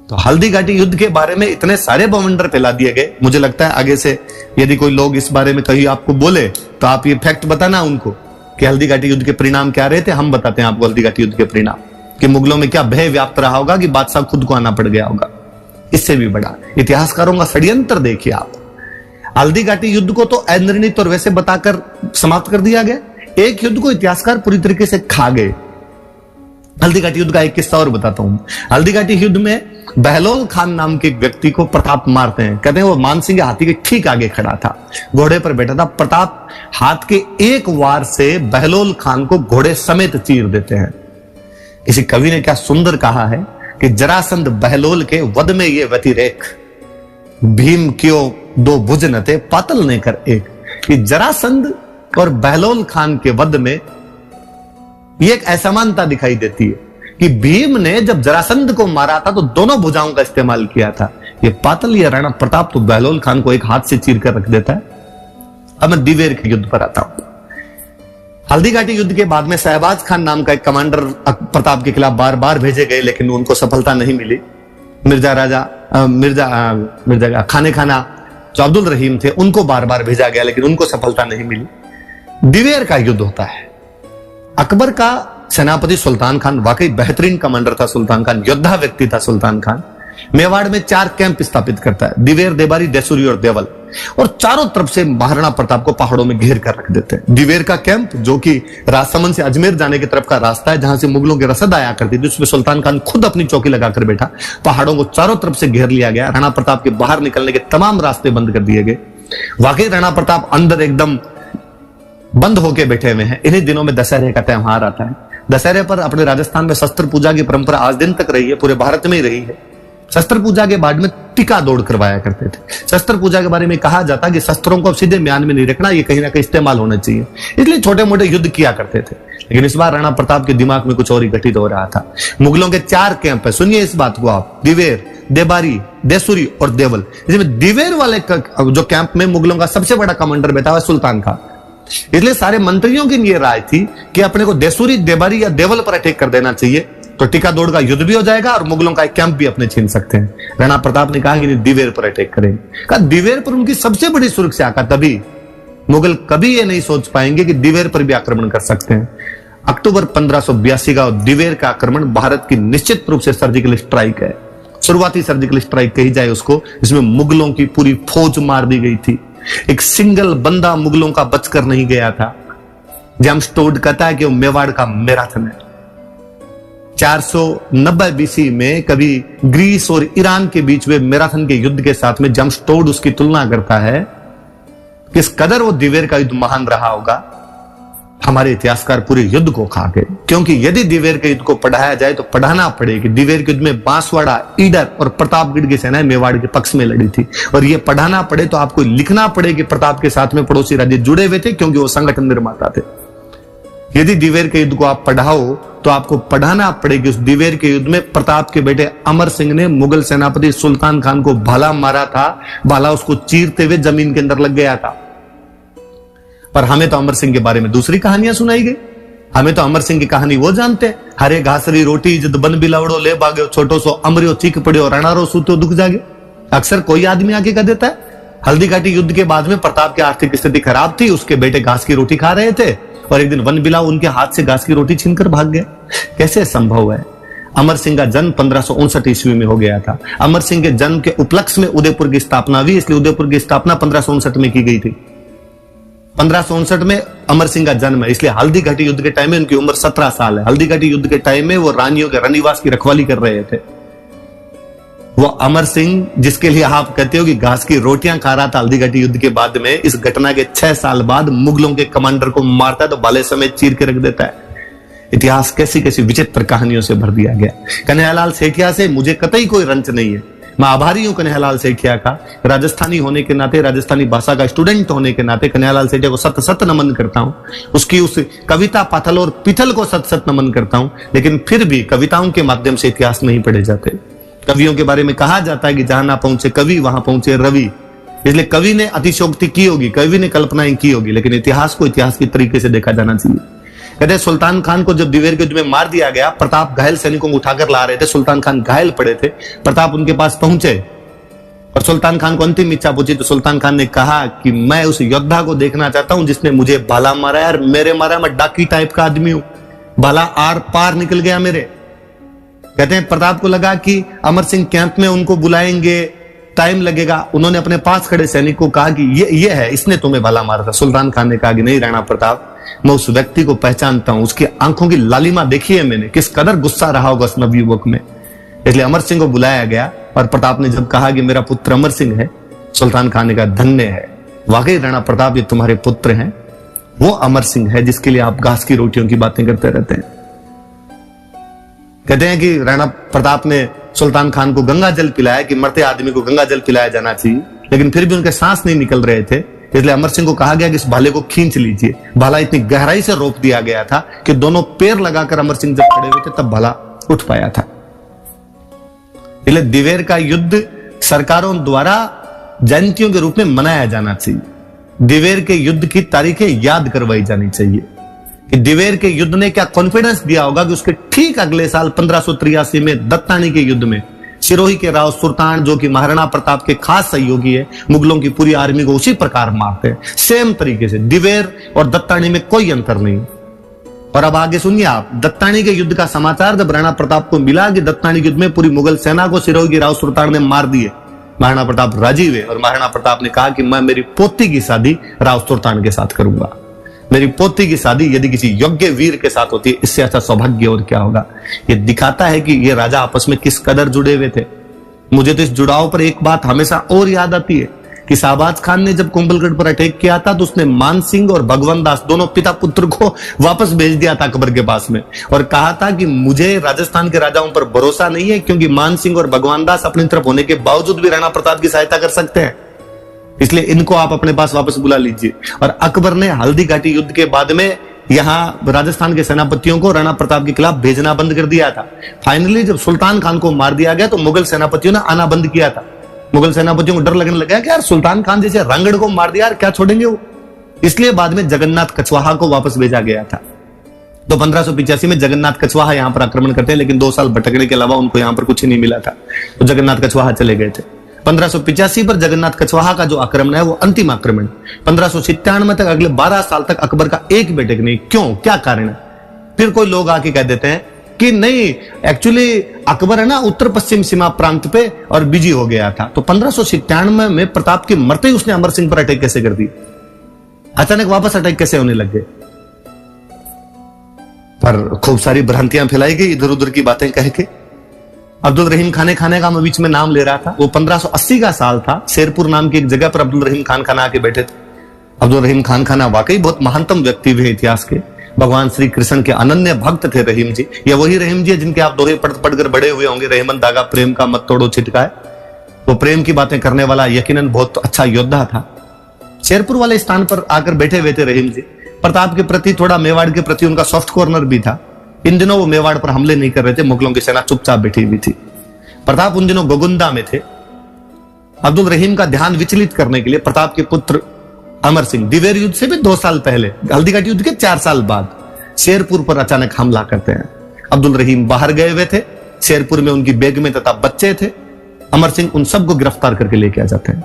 तो हल्दी घाटी युद्ध के बारे में इतने सारे बवंडर फैला दिए गए। मुझे लगता है आगे से यदि कोई लोग इस बारे में कहीं आपको बोले तो आप ये फैक्ट बताना उनको कि हल्दी घाटी युद्ध के परिणाम क्या रहे थे। हम बताते हैं आपको हल्दी घाटी युद्ध के परिणाम कि मुगलों में क्या भय व्याप्त रहा होगा कि बादशाह खुद को आना पड़ गया होगा। इससे भी बड़ा इतिहासकारों का षड्यंत्र देखिए आप। हल्दी घाटी युद्ध को तो अनिर्णित और वैसे बताकर समाप्त कर दिया गया। एक युद्ध को इतिहासकार पूरी तरीके से खा गए। हल्दी घाटी युद्ध का एक किस्सा और बताता हूं। हल्दी घाटी युद्ध में बहलोल खान नाम के एक व्यक्ति को प्रताप मारते हैं। कहते हैं वो मानसिंह के हाथी के ठीक आगे खड़ा था, घोड़े पर बैठा था। प्रताप हाथ के एक वार से बहलोल खान को घोड़े समेत चीर देते हैं। किसी कवि ने क्या सुंदर कहा है कि जरासंध बहलोल के वध में ये व्यतिरेक, भीम क्यों दो भुज न थे पातल ने कर एक। कि जरासंध और बहलोल खान के वध में ये एक असमानता दिखाई देती है कि भीम ने जब जरासंध को मारा था तो दोनों भुजाओं का इस्तेमाल किया था। ये पातल या राणा प्रताप तो बहलोल खान को एक हाथ से चीर कर रख देता है। अब मैं दिवेर के युद्ध पर आता हूं। हल्दी घाटी युद्ध के बाद में शहबाज खान नाम का एक कमांडर प्रताप के खिलाफ बार बार भेजे गए लेकिन उनको सफलता नहीं मिली। मिर्जा खाने खाना जो अब्दुल रहीम थे उनको बार बार भेजा गया लेकिन उनको सफलता नहीं मिली। दिवेर का युद्ध होता है। अकबर का सेनापति सुल्तान खान वाकई बेहतरीन कमांडर था। सुल्तान खान योद्धा व्यक्ति था। सुल्तान खान मेवाड़ में 4 कैंप स्थापित करता है, दिवेर, देबारी, देसुरी और देवल, और चारों तरफ से महाराणा प्रताप को पहाड़ों में घेर कर रख देते हैं। दिवेर का कैंप जो कि राजसमंद से अजमेर जाने की तरफ का रास्ता है, जहां से मुगलों की रसद आया करती थी, उसमें सुल्तान खान खुद अपनी चौकी लगाकर बैठा। पहाड़ों को चारों तरफ से घेर लिया गया। राणा प्रताप के बाहर निकलने के तमाम रास्ते बंद कर दिए गए। वाकई राणा प्रताप अंदर एकदम बंद होके बैठे हुए हैं। इन्हीं दिनों में दशहरे का त्योहार आता है। दशहरे पर अपने राजस्थान में शस्त्र पूजा की परंपरा आज दिन तक रही है, पूरे भारत में ही रही है। शस्त्र पूजा के बाद में टिका दौड़ करवाया करते थे। शस्त्र पूजा के बारे में कहा जाता कि शस्त्रों को सीधे म्यान में नहीं रखना, ये कहीं ना कहीं इस्तेमाल होना चाहिए, इसलिए छोटे मोटे युद्ध किया करते थे। लेकिन इस बार राणा प्रताप के दिमाग में कुछ और ही घटित हो रहा था। मुगलों के 4 कैंप है, सुनिए इस बात को आप, दिवेर, देबारी, देसुरी और देवल। इसमें दिवेर वाले जो कैंप में मुगलों का सबसे बड़ा कमांडर बैठा हुआ सुल्तान खान। इसलिए सारे मंत्रियों की ये राय थी कि अपने को देसुरी, देबारी या देवल पर अटैक कर देना चाहिए, तो टिका दौड़ का युद्ध भी हो जाएगा और मुगलों का एक कैंप भी अपने छीन सकते हैं। राणा प्रताप ने कहा कि दिवेर पर अटैक करेंगे। कहा दिवेर पर उनकी सबसे बड़ी सुरक्षा का, तभी मुगल कभी ये नहीं सोच पाएंगे कि दिवेर पर भी आक्रमण कर सकते हैं। अक्टूबर 1582 का दिवेर का आक्रमण भारत की निश्चित रूप से सर्जिकल स्ट्राइक है, शुरुआती सर्जिकल स्ट्राइक कही जाए उसको, इसमें मुगलों की पूरी फौज मार दी गई थी। एक सिंगल बंदा मुगलों का बचकर नहीं गया था। जेम्स टोड कहता है कि वो मेवाड़ का मैराथन है। 490 बीसी में कभी ग्रीस और ईरान के बीच हुए मैराथन के युद्ध के साथ में जेम्स टोड उसकी तुलना करता है। किस कदर वो दिवेर का युद्ध महान रहा होगा हमारे इतिहासकार पूरे युद्ध को खा गए। क्योंकि यदि दिवेर के युद्ध को पढ़ाया जाए तो पढ़ाना पड़े कि दिवेर के युद्ध में बांसवाड़ा, ईडर और प्रतापगढ़ की सेनाएं मेवाड़ के पक्ष में लड़ी थी। और ये पढ़ाना पड़े तो आपको लिखना पड़े कि प्रताप के साथ में पड़ोसी राज्य जुड़े हुए थे, क्योंकि वो संगठन निर्माता थे। यदि दिवेर के युद्ध को आप पढ़ाओ तो आपको पढ़ाना पड़े कि उस दिवेर के युद्ध में प्रताप के बेटे अमर सिंह ने मुगल सेनापति सुल्तान खान को भाला मारा था। भाला उसको चीरते हुए जमीन के अंदर लग गया था। पर हमें तो अमर सिंह के बारे में दूसरी कहानियां सुनाई गई। हमें तो अमर सिंह की कहानी वो जानते हैं, हरे घासरी रोटी जद बन बिलावड़ो ले भाग्यो, छोटो सो अमरियो चीख पड़ियो, रणारो सूतो दुख जागे। अक्सर कोई आदमी आके कह देता है। हल्दी घाटी युद्ध के बाद में प्रताप की आर्थिक स्थिति खराब थी, उसके बेटे घास की रोटी खा रहे थे और एक दिन वन बिलाव उनके हाथ से घास की रोटी छीनकर भाग गया। कैसे संभव है? अमर सिंह का जन्म 1559 ईस्वी में हो गया था। अमर सिंह के जन्म के उपलक्ष्य में उदयपुर की स्थापना हुई, इसलिए उदयपुर की स्थापना 1559 में की गई थी। 1559 में अमर सिंह का जन्म है, इसलिए हल्दी घाटी युद्ध के टाइम में उनकी उम्र 17 साल है। हल्दी घाटी युद्ध के टाइम में वो रानियों के रनिवास की रखवाली कर रहे थे। वो अमर सिंह जिसके लिए आप कहते हो कि घास की रोटियां खा रहा था हल्दी घाटी युद्ध के बाद में, इस घटना के 6 साल बाद मुगलों के कमांडर को मारता है तो भाले समेत चीर के रख देता है। इतिहास कैसी कैसी विचित्र कहानियों से भर दिया गया। कन्हैयालाल सेठिया से मुझे कतई कोई रंच नहीं है। मैं आभारी हूं कन्हैयालाल सेठिया का, राजस्थानी होने के नाते, राजस्थानी भाषा का स्टूडेंट होने के नाते कन्हैयालाल सेठिया को सत सत नमन करता हूं। उसकी उस कविता पाथल और पिथल को सत सत नमन करता हूं। लेकिन फिर भी कविताओं के माध्यम से इतिहास नहीं पढ़े जाते। कवियों के बारे में कहा जाता है कि जहां ना पहुंचे कवि वहां पहुंचे रवि। इसलिए कवि ने अतिशोक्ति की होगी, कवि ने कल्पनाएं की होगी, लेकिन इतिहास को इतिहास की तरीके से देखा जाना चाहिए। कहते हैं सुल्तान खान को जब दिवेर के युद्ध में मार दिया गया, प्रताप घायल सैनिकों को उठाकर ला रहे थे, सुल्तान खान घायल पड़े थे। प्रताप उनके पास पहुंचे और सुल्तान खान को अंतिम इच्छा पूछी तो सुल्तान खान ने कहा कि मैं उस योद्धा को देखना चाहता हूं जिसने मुझे भाला मारा है। यार मेरे मारा, मैं डाकी टाइप का आदमी हूं, भाला आर पार निकल गया मेरे। कहते हैं प्रताप को लगा कि अमर सिंह कैंप में उनको बुलाएंगे, टाइम लगेगा। उन्होंने अपने पास खड़े सैनिक को कहा कि ये है, इसने तुम्हें भाला मारा था। सुल्तान खान ने कहा कि नहीं राणा प्रताप, मैं उस व्यक्ति को पहचानता हूं, उसकी आंखों की लालिमा देखी है मैंने, किस कदर गुस्सा रहा होगा उस नवयुवक में। इसलिए अमर सिंह को बुलाया गया और प्रताप ने जब कहा कि मेरा पुत्र अमर सिंह है, सुल्तान खान ने कहा धन्य है, वाकई राणा प्रताप ये तुम्हारे पुत्र हैं, वो अमर सिंह है जिसके लिए आप घास की रोटियों की बातें करते रहते हैं। कहते हैं कि राणा प्रताप ने सुल्तान खान को गंगा जल पिलाया कि मरते आदमी को गंगा जल पिलाया जाना चाहिए, लेकिन फिर भी उनके सांस नहीं निकल रहे थे। इसलिए अमर सिंह को कहा गया कि इस भाले को खींच लीजिए। भाला इतनी गहराई से रोक दिया गया था कि दोनों पैर लगाकर अमर सिंह जब खड़े हुए थे तब भाला उठ पाया था। इसलिए दिवेर का युद्ध सरकारों द्वारा जयंतियों के रूप में मनाया जाना चाहिए। दिवेर के युद्ध की तारीखें याद करवाई जानी चाहिए कि दिवेर के युद्ध ने क्या कॉन्फिडेंस दिया होगा कि उसके ठीक अगले साल 1583 में दत्तानी के युद्ध में सिरोही के राव सुल्तान, जो कि महाराणा प्रताप के खास सहयोगी है, मुगलों की पूरी आर्मी को उसी प्रकार मारते हैं, सेम तरीके से। दिवेर और दत्तानी में कोई अंतर नहीं। और अब आगे सुनिए आप, दत्तानी के युद्ध का समाचार जब राणा प्रताप को मिला कि दत्तानी के युद्ध में पूरी मुगल सेना को सिरोही के राव सुल्तान ने मार दिए, महाराणा प्रताप राजी हुए और महाराणा प्रताप ने कहा कि मैं मेरी पोती की शादी राव सुल्तान के साथ करूंगा। मेरी पोती की शादी यदि किसी योग्य वीर के साथ होती है, इससे अच्छा सौभाग्य और क्या होगा। ये दिखाता है कि ये राजा आपस में किस कदर जुड़े हुए थे। मुझे तो इस जुड़ाव पर एक बात हमेशा और याद आती है कि शाहबाज खान ने जब कुंभलगढ़ पर अटैक किया था तो उसने मान सिंह और भगवान दास दोनों पिता पुत्र को वापस भेज दिया था अकबर के पास में और कहा था कि मुझे राजस्थान के राजाओं पर भरोसा नहीं है, क्योंकि मान सिंह और भगवान दास अपनी तरफ होने के बावजूद भी राणा प्रताप की सहायता कर सकते हैं, इसलिए इनको आप अपने पास वापस बुला लीजिए। और अकबर ने हल्दी घाटी युद्ध के बाद में यहां राजस्थान के सेनापतियों को राणा प्रताप के खिलाफ भेजना बंद कर दिया था। फाइनली जब सुल्तान खान को मार दिया गया तो मुगल सेनापतियों ने आना बंद किया था। मुगल सेनापतियों को डर लगने लगा कि यार सुल्तान खान जैसे रंगड़ को मार दिया, यार क्या छोड़ेंगे वो। इसलिए बाद में जगन्नाथ कछवाहा को वापस भेजा गया था। तो 1585 में जगन्नाथ कछवाहा यहां पर आक्रमण करते हैं, लेकिन 2 साल भटकने के अलावा उनको यहां पर कुछ नहीं मिला था, तो जगन्नाथ कछवाहा चले गए थे। 1585 पर जगन्नाथ कछवाहा का जो आक्रमण है वो अंतिम आक्रमण। 1597 तक अगले 12 साल तक अकबर का एक बेटे नहीं। क्यों, क्या कारण है? फिर कोई लोग आके कह देते हैं कि नहीं, एक्चुअली अकबर है ना उत्तर पश्चिम सीमा प्रांत पे और बिजी हो गया था। तो 1597 में प्रताप के मरते ही उसने अमर सिंह पर अटैक कैसे कर दी? अचानक वापस अटैक कैसे होने लग गए? पर खूब सारी भ्रांतियां फैलाई गई इधर उधर की बातें कह के। अब्दुल रहीम खाने का मैं बीच में नाम ले रहा था, वो 1580 का साल था। शेरपुर नाम की एक जगह पर अब्दुल रहीम खान आके बैठे थे। अब्दुल रहीम खान वाकई बहुत महानतम व्यक्ति हुए इतिहास के। भगवान श्री कृष्ण के अनन्य भक्त थे रहीम जी। ये वही रहीम जी जिनके आप दोहे पढ़कर बड़े हुए होंगे, रहमन धागा प्रेम का मत तोड़ो छिटकाए। वो प्रेम की बातें करने वाला यकीनन बहुत अच्छा योद्धा था। शेरपुर वाले स्थान पर आकर बैठे हुए थे रहीम जी। प्रताप के प्रति, थोड़ा मेवाड़ के प्रति उनका सॉफ्ट कॉर्नर भी था। इन दिनों वो मेवाड़ पर हमले नहीं कर रहे थे, मुगलों की सेना चुपचाप बैठी हुई थी। प्रताप उन दिनों गोगुंदा में थे। अब्दुल रहीम का ध्यान विचलित करने के लिए प्रताप के पुत्र अमर सिंह दिवेर युद्ध से भी 2 साल पहले, हल्दीघाटी युद्ध के 4 साल बाद शेरपुर पर अचानक हमला करते हैं। अब्दुल रहीम बाहर गए हुए थे, शेरपुर में उनकी बेगमें तथा बच्चे थे। अमर सिंह उन सबको गिरफ्तार करके लेके आ जाते हैं।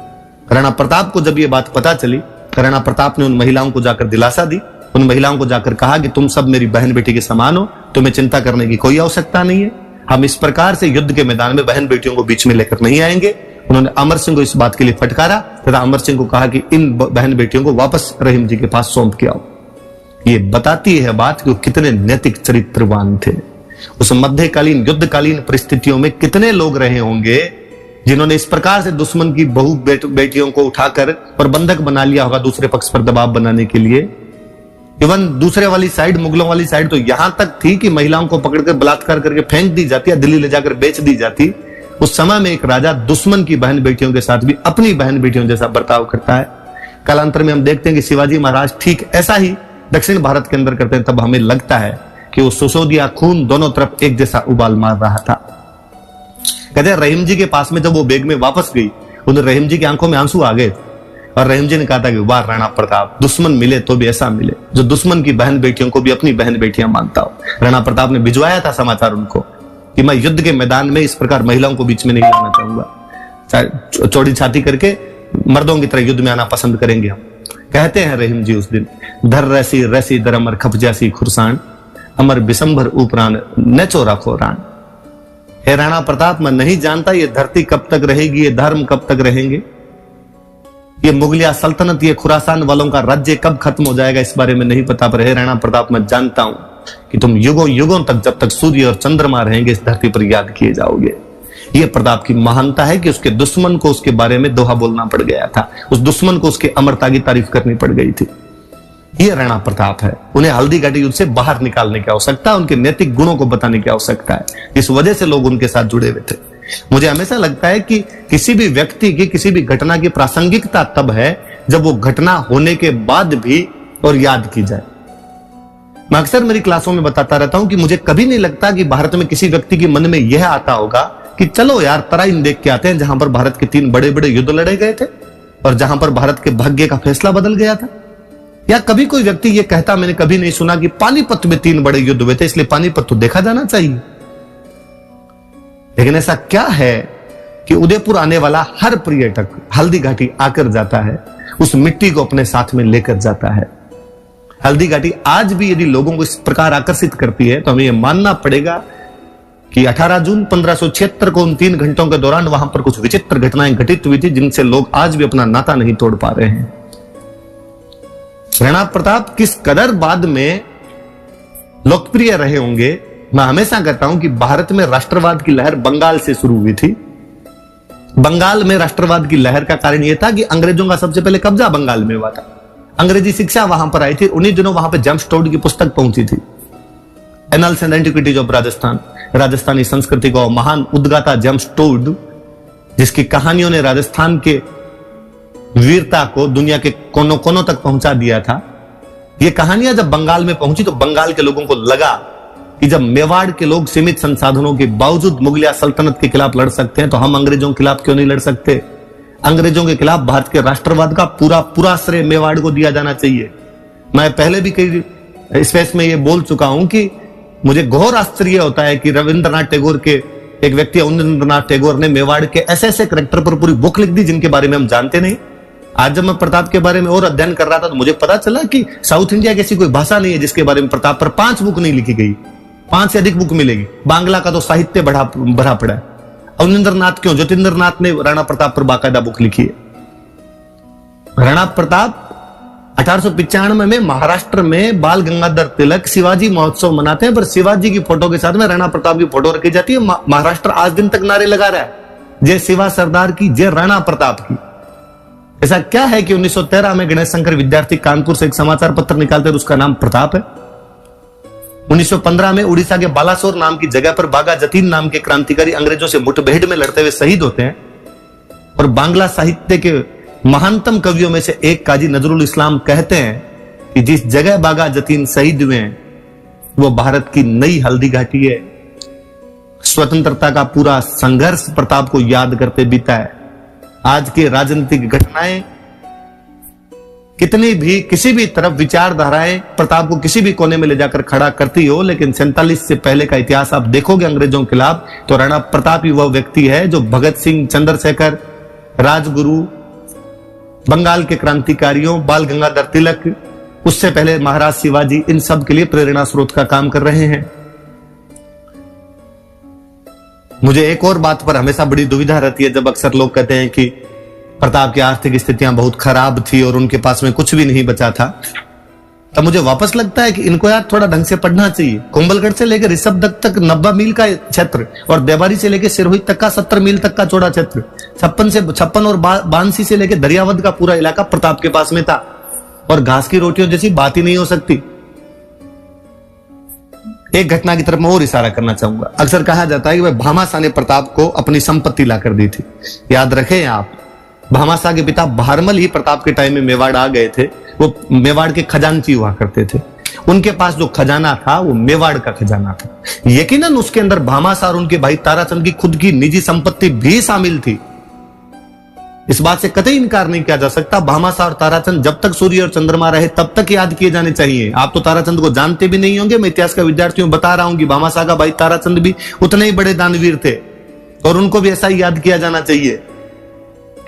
राणा प्रताप को जब ये बात पता चली, राणा प्रताप ने उन महिलाओं को जाकर दिलासा दी। उन महिलाओं को जाकर कहा कि तुम सब मेरी बहन बेटी के समान हो, तुम्हें चिंता करने की कोई आवश्यकता नहीं है। हम इस प्रकार से युद्ध के मैदान में बहन बेटियों को बीच में लेकर नहीं आएंगे। उन्होंने अमर सिंह को इस बात के लिए फटकारा तथा अमर सिंह को कहा कि इन बहन बेटियों को वापस रहीम जी के पास सौंप के आओ। ये बताती है बात कि वो कितने नैतिक चरित्रवान थे। उस मध्यकालीन युद्धकालीन परिस्थितियों में कितने लोग रहे होंगे जिन्होंने इस प्रकार से दुश्मन की बहु बेटियों को उठाकर और बंधक बना लिया होगा दूसरे पक्ष पर दबाव बनाने के लिए। इवन दूसरे वाली साइड, मुगलों वाली साइड तो यहां तक थी कि महिलाओं को पकड़कर बलात्कार करके फेंक दी जाती है, दिल्ली ले जाकर बेच दी जाती। उस समय में एक राजा दुश्मन की बहन बेटियों के साथ भी अपनी बहन बेटियों जैसा बर्ताव करता है। कालांतर में हम देखते हैं कि शिवाजी महाराज ठीक ऐसा ही दक्षिण भारत के अंदर करते हैं। तब हमें लगता है कि वो सुसोदिया खून दोनों तरफ एक जैसा उबाल मार रहा था। कहते हैं रहीम जी के पास में जब वो बेग में वापस गई, उन रहीम जी की आंखों में आंसू आ गए और रहीम जी ने कहा था कि वाह राणा प्रताप, दुश्मन मिले तो भी ऐसा मिले जो दुश्मन की बहन बेटियों को भी अपनी बहन बेटियां मानता हो। राणा प्रताप ने भिजवाया था समाचार उनको कि मैं युद्ध के मैदान में इस प्रकार महिलाओं को बीच में नहीं लाना चाहूंगा। चौड़ी छाती करके मर्दों की तरह युद्ध में आना पसंद करेंगे हम। कहते हैं रहीम जी उस दिन, धर रैसी रैसी दर अमर खप जैसी खुरसान, अमर बिसंभर उपरान न चो रखो रान। हे राणा प्रताप, मैं नहीं जानता ये धरती कब तक रहेगी, ये धर्म कब तक रहेंगे, ये मुगलिया सल्तनत, ये खुरासान वालों का राज्य कब खत्म हो जाएगा, इस बारे में नहीं पता। पर हे राणा प्रताप, मैं जानता हूं कि तुम युगों युगों तक, जब तक सूर्य और चंद्रमा रहेंगे, इस धरती पर याद किए जाओगे। यह प्रताप की महानता है कि उसके दुश्मन को उसके बारे में दोहा बोलना पड़ गया था, उस दुश्मन को उसके अमरता की तारीफ करनी पड़ गई थी। यह राणा प्रताप है। उन्हें हल्दीघाटी युद्ध से बाहर निकालने की आवश्यकता, उनके नैतिक गुणों को बताने की आवश्यकता है। इस वजह से लोग उनके साथ जुड़े हुए थे। मुझे हमेशा लगता है कि किसी भी व्यक्ति की, किसी भी घटना की प्रासंगिकता तब है जब वो घटना होने के बाद भी और याद की जाए। मैं अक्सर मेरी क्लासों में बताता रहता हूं कि मुझे कभी नहीं लगता कि भारत में किसी व्यक्ति के मन में यह आता होगा कि चलो यार तराइन देख के आते हैं, जहां पर भारत के 3 बड़े बड़े युद्ध लड़े गए थे और जहां पर भारत के भाग्य का फैसला बदल गया था। या कभी कोई व्यक्ति ये कहता, मैंने कभी नहीं सुना कि पानीपत में 3 बड़े युद्ध हुए थे, इसलिए पानीपत तो देखा जाना चाहिए। लेकिन ऐसा क्या है कि उदयपुर आने वाला हर पर्यटक हल्दीघाटी आकर जाता है, उस मिट्टी को अपने साथ में लेकर जाता है। हल्दीघाटी आज भी यदि लोगों को इस प्रकार आकर्षित करती है तो हमें यह मानना पड़ेगा कि 18 जून 1576 को उन 3 घंटों के दौरान वहां पर कुछ विचित्र घटनाएं घटित हुई थी, जिनसे लोग आज भी अपना नाता नहीं तोड़ पा रहे हैं। राणा प्रताप किस कदर बाद में लोकप्रिय रहे होंगे। मैं हमेशा कहता हूं कि भारत में राष्ट्रवाद की लहर बंगाल से शुरू हुई थी। बंगाल में राष्ट्रवाद की लहर का कारण यह था कि अंग्रेजों का सबसे पहले कब्जा बंगाल में हुआ था। अंग्रेजी शिक्षा वहां पर आई थी। उन्हीं दिनों वहां पर जेम्स टोड की पुस्तक पहुंची थी, annuls and antiquities of Rajasthan, Rajasthani संस्कृति को महान उद्गाता जेम्स टोड, जिसकी कहानियों ने राजस्थान के वीरता को दुनिया के कोनों कोनों तक पहुंचा दिया था। ये कहानियां जब बंगाल में पहुंची तो बंगाल के लोगों को लगा कि जब मेवाड़ के लोग सीमित संसाधनों के बावजूद मुगलिया सल्तनत के खिलाफ लड़ सकते हैं तो हम अंग्रेजों के खिलाफ क्यों नहीं लड़ सकते। अंग्रेजों के खिलाफ भारत के राष्ट्रवाद का पूरा श्रेय मेवाड़ को दिया जाना चाहिए। मैं पहले भी कई स्पेस में ये बोल चुका हूं कि मुझे घोर आश्चर्य होता है कि रविंद्रनाथ टैगोर के एक व्यक्ति रविंद्रनाथ टैगोर ने मेवाड़ के ऐसे ऐसे कैरेक्टर पर पूरी बुक लिख दी जिनके बारे में हम जानते नहीं। आज जब मैं प्रताप के बारे में और अध्ययन कर रहा था तो मुझे पता चला कि साउथ इंडिया की ऐसी कोई भाषा नहीं है जिसके बारे में प्रताप पर 5 बुक नहीं लिखी गई। 5 से अधिक बुक मिलेगी। बांग्ला का तो साहित्य भरा पड़ा है। अवनिंद्र नाथ क्यों, ज्योतिंद्र नाथ ने राणा प्रताप पर बाकायदा बुक लिखी है। राणा प्रताप 1895 में महाराष्ट्र में बाल गंगाधर तिलक शिवाजी महोत्सव मनाते हैं, पर शिवाजी की फोटो के साथ में राणा प्रताप की फोटो रखी जाती है। महाराष्ट्र आज दिन तक नारे लगा रहा है, जय शिवा सरदार की, जय राणा प्रताप की। ऐसा क्या है कि 1913 में गणेश शंकर विद्यार्थी कानपुर से एक समाचार पत्र निकालते हैं, उसका नाम प्रताप है। 1915 में उड़ीसा के बालासोर नाम की जगह पर बागा जतीन नाम के क्रांतिकारी अंग्रेजों से मुठभेड़ में लड़ते हुए शहीद होते हैं। और बांग्ला साहित्य के महानतम कवियों में से एक काजी नजरुल इस्लाम कहते हैं कि जिस जगह बागा जतीन शहीद हुए हैं वो भारत की नई हल्दी घाटी है। स्वतंत्रता का पूरा संघर्ष प्रताप को याद करते बीता है। आज की राजनीतिक घटनाएं कितनी भी किसी भी तरफ विचारधाराएं प्रताप को किसी भी कोने में ले जाकर खड़ा करती हो, लेकिन 47 से पहले का इतिहास आप देखोगे अंग्रेजों के खिलाफ तो राणा प्रताप ही वह व्यक्ति है जो भगत सिंह, चंद्रशेखर, राजगुरु, बंगाल के क्रांतिकारियों, बाल गंगाधर तिलक, उससे पहले महाराज शिवाजी, इन सब के लिए प्रेरणा स्रोत का काम कर रहे हैं। मुझे एक और बात पर हमेशा बड़ी दुविधा रहती है, जब अक्सर लोग कहते हैं कि प्रताप की आर्थिक स्थितियां बहुत खराब थी और उनके पास में कुछ भी नहीं बचा था, तब मुझे वापस लगता है कि इनको यार थोड़ा ढंग से पढ़ना चाहिए। कुंभलगढ़ से लेकर ऋषभदत्त तक 90 मील का क्षेत्र और देवारी से लेकर सिरोही तक का 70 मील तक का चौड़ा क्षेत्र, 56 और बांसी से लेकर दरियावद का पूरा इलाका प्रताप के पास में था। और घास की रोटियों जैसी बात ही नहीं हो सकती। एक घटना की तरफ मैं और इशारा करना चाहूंगा। अक्सर कहा जाता है कि भाई भामाशाह ने प्रताप को अपनी संपत्ति लाकर दी थी। याद रखें आप, भामाशाह के पिता बहारमल ही प्रताप के टाइम में मेवाड़ आ गए थे। वो मेवाड़ के खजांची हुआ करते थे। उनके पास जो खजाना था वो मेवाड़ का खजाना था। यकीनन उसके अंदर भामाशाह और उनके भाई ताराचंद की खुद की निजी संपत्ति भी शामिल थी। इस बात से कतई इनकार नहीं किया जा सकता। भामाशाह और ताराचंद जब तक सूर्य और चंद्रमा रहे तब तक याद किए जाने चाहिए। आप तो ताराचंद को जानते भी नहीं होंगे। मैं इतिहास का विद्यार्थियों बता रहा हूं कि भामाशाह का भाई ताराचंद भी उतने ही बड़े दानवीर थे और उनको भी ऐसा ही याद किया जाना चाहिए।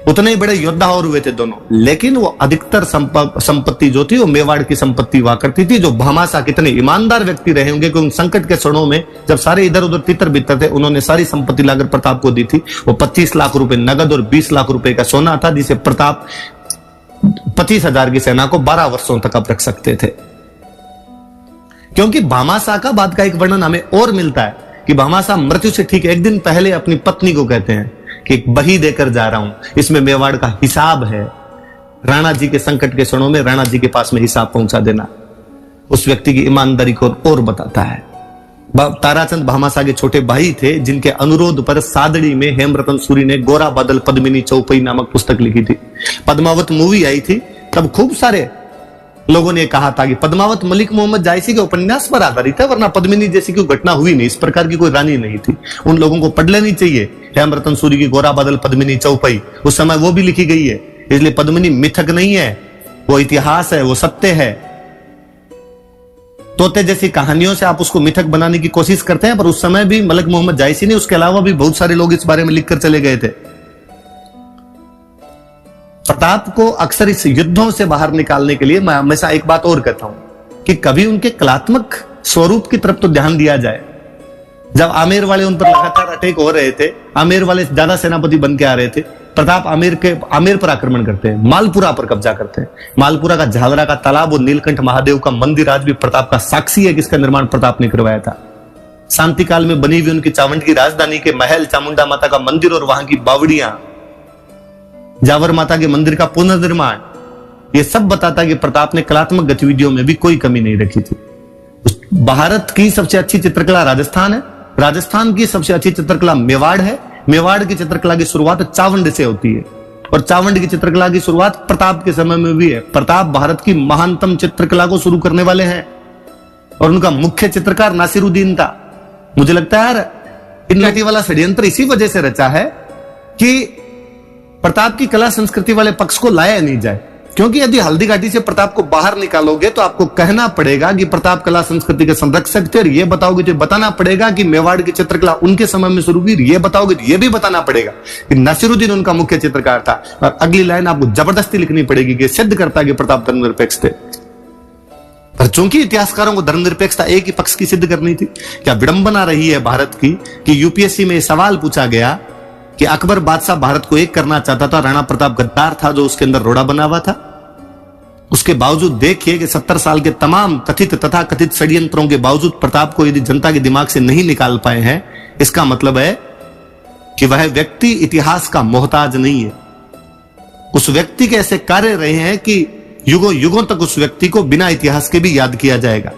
उतने ही बड़े योद्धा और हुए थे दोनों। लेकिन वो अधिकतर संपत्ति जो थी वो मेवाड़ की संपत्ति हुआ करती थी। जो भामाशाह कितने ईमानदार व्यक्ति रहे होंगे कि उन संकट के क्षणों में जब सारे इधर उधर तितर बितर थे, उन्होंने सारी संपत्ति लाकर प्रताप को दी थी। वो 25 लाख रुपए नगद और 20 लाख रुपए का सोना था, जिसे प्रताप 25,000 की सेना को 12 वर्षों तक अब रख सकते थे। क्योंकि भामाशाह का बाद का एक वर्णन हमें और मिलता है कि भामाशाह मृत्यु से ठीक एक दिन पहले अपनी पत्नी को कहते हैं कि एक बही देकर जा रहा हूं, इसमें मेवाड़ का हिसाब है। राणा जी के संकट के क्षणों में राणा जी के पास में हिसाब पहुंचा देना उस व्यक्ति की ईमानदारी को और बताता है। ताराचंद भामाशाह के छोटे भाई थे, जिनके अनुरोध पर सादड़ी में हेमरतन सूरी ने गोरा बादल पद्मिनी चौपई नामक पुस्तक लिखी थी। पद्मावत मूवी आई थी तब खूब सारे लोगों ने कहा था कि पद्मावत मलिक मोहम्मद जायसी के उपन्यास पर आधारित है, वरना पद्मिनी जैसी कोई घटना हुई नहीं, इस प्रकार की कोई रानी नहीं थी। उन लोगों को पढ़ लेनी चाहिए हेमरतन सूरी की गोरा बादल पद्मिनी चौपई। उस समय वो भी लिखी गई है। इसलिए पद्मिनी मिथक नहीं है, वो इतिहास है, वो सत्य है। तोते जैसी कहानियों से आप उसको मिथक बनाने की कोशिश करते हैं, पर उस समय भी मलिक मोहम्मद जायसी ने, उसके अलावा भी बहुत सारे लोग इस बारे में लिखकर चले गए थे। प्रताप को अक्सर इस युद्धों से बाहर निकालने के लिए मैं हमेशा एक बात और कहता हूं कि कभी उनके कलात्मक स्वरूप की तरफ तो ध्यान दिया जाए। जब आमेर वाले उन पर लगातार अटैक हो रहे थे, आमेर वाले ज्यादा सेनापति बन के आ रहे थे, प्रताप आमेर पर आक्रमण करते हैं, मालपुरा पर कब्जा करते हैं। मालपुरा का झालरा का तालाब और नीलकंठ महादेव का मंदिर आज भी प्रताप का साक्षी है, जिसका निर्माण प्रताप ने करवाया था। शांति काल में बनी हुई उनकी चावंड की राजधानी के महल, चामुंडा माता का मंदिर और वहां की बावड़ियां, जावर माता के मंदिर का पुनर्निर्माण, ये सब बताता है कि प्रताप ने कलात्मक गतिविधियों में भी कोई कमी नहीं रखी थी। भारत की सबसे अच्छी चित्रकला राजस्थान है, राजस्थान की सबसे अच्छी चित्रकला मेवाड़ है, मेवाड़ की चित्रकला की शुरुआत चावंड से होती है और चावंड की चित्रकला की शुरुआत प्रताप के समय में भी है। प्रताप भारत की महानतम चित्रकला को शुरू करने वाले हैं और उनका मुख्य चित्रकार नासिरुद्दीन था। मुझे लगता है यार इन लाठी वाला षड्यंत्र इसी वजह से रचा है कि प्रताप की कला संस्कृति वाले पक्ष को लाया नहीं जाए। क्योंकि यदि हल्दी घाटी से प्रताप को बाहर निकालोगे तो आपको कहना पड़ेगा कि प्रताप कला संस्कृति के संरक्षक थे, और ये बताओगे तो बताना पड़ेगा कि मेवाड़ की चित्रकला उनके समय में शुरू हुई, ये बताओगे तो ये भी बताना पड़ेगा कि नसीरुद्दीन उनका मुख्य चित्रकार था। और अगली लाइन आपको जबरदस्ती लिखनी पड़ेगी कि सिद्ध करता है कि प्रताप धर्मनिरपेक्ष थे। पर चूंकि इतिहासकारों को धर्मनिरपेक्षता एक ही पक्ष की सिद्ध करनी थी, क्या विडंबना रही है भारत की कि यूपीएससी में सवाल पूछा गया कि अकबर बादशाह भारत को एक करना चाहता था, राणा प्रताप गद्दार था जो उसके अंदर रोड़ा बना हुआ था। उसके बावजूद देखिए कि 70 साल के तमाम कथित तथा कथित षड्यंत्रों के बावजूद प्रताप को यदि जनता के दिमाग से नहीं निकाल पाए हैं, इसका मतलब है कि वह व्यक्ति इतिहास का मोहताज नहीं है। उस व्यक्ति के ऐसे कार्य रहे हैं कि युगों युगों तक उस व्यक्ति को बिना इतिहास के भी याद किया जाएगा।